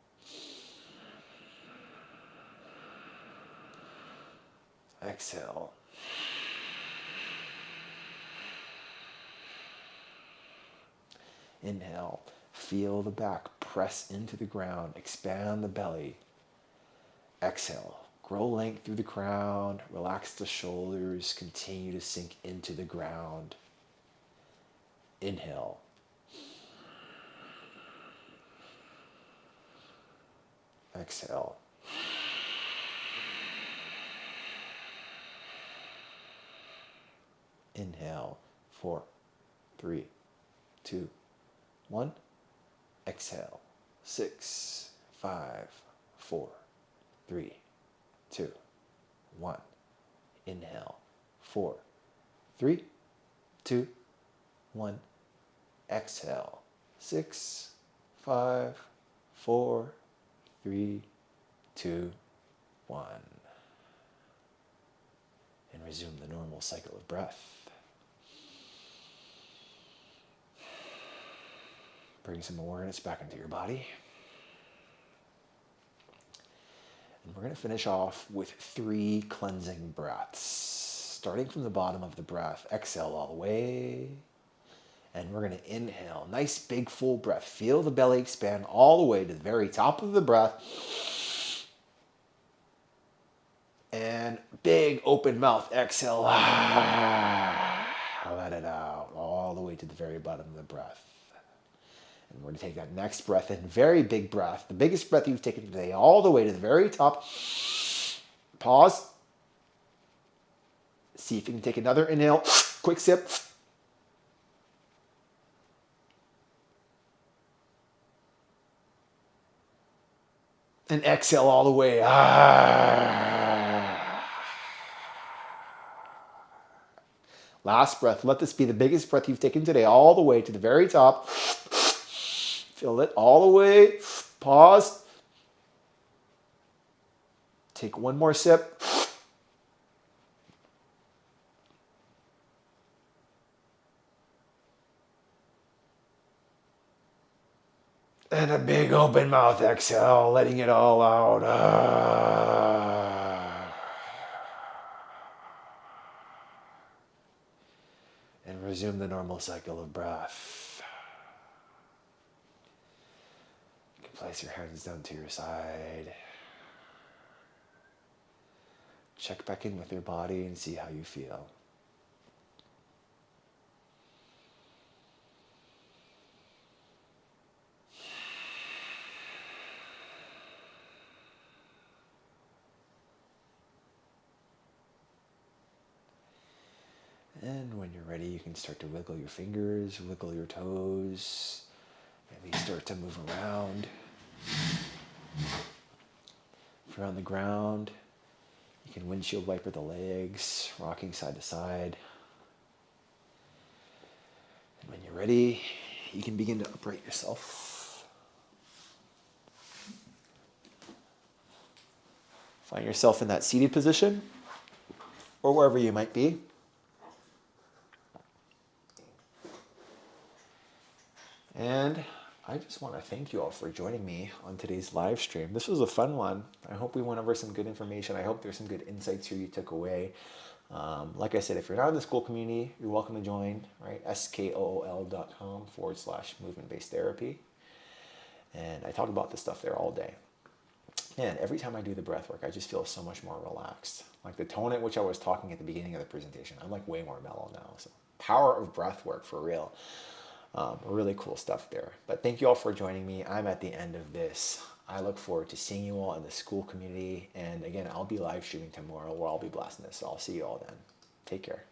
Speaker 5: Exhale. Inhale. Feel the back press into the ground. Expand the belly. Exhale. Grow length through the crown. Relax the shoulders. Continue to sink into the ground. Inhale. Exhale. Inhale. 4, 3, 2, 1. Exhale. 6, 5, 4, 3, 2, 1. Inhale. 4, 3, 2, 1. Exhale. 6, 5, 4, 3, 2, 1. And resume the normal cycle of breath. Bring some awareness back into your body. And we're going to finish off with 3 cleansing breaths. Starting from the bottom of the breath, exhale all the way. And we're going to inhale. Nice big full breath. Feel the belly expand all the way to the very top of the breath. And big open mouth. Exhale. Let it out all the way to the very bottom of the breath. And we're going to take that next breath in. Very big breath. The biggest breath you've taken today. All the way to the very top. Pause. See if you can take another inhale. Quick sip. And exhale all the way. Last breath. Let this be the biggest breath you've taken today, all the way to the very top. Feel it all the way. Pause. Take one more sip. And a big open mouth exhale, letting it all out. And resume the normal cycle of breath. You can place your hands down to your side. Check back in with your body and see how you feel. And when you're ready, you can start to wiggle your fingers, wiggle your toes. Maybe start to move around. If you're on the ground, you can windshield wiper the legs, rocking side to side. And when you're ready, you can begin to upright yourself. Find yourself in that seated position, or wherever you might be. And I just want to thank you all for joining me on today's live stream. This was a fun one. I hope we went over some good information. I hope there's some good insights here you took away. Like I said, if you're not in the school community, you're welcome to join, right? skool.com/movement-based therapy. And I talk about this stuff there all day. And every time I do the breath work, I just feel so much more relaxed. Like the tone at which I was talking at the beginning of the presentation, I'm like way more mellow now. So power of breath work for real. Really cool stuff there. But thank you all for joining me. I'm at the end of this. I look forward to seeing you all in the school community. And again, I'll be live streaming tomorrow where I'll be blasting this. So I'll see you all then. Take care.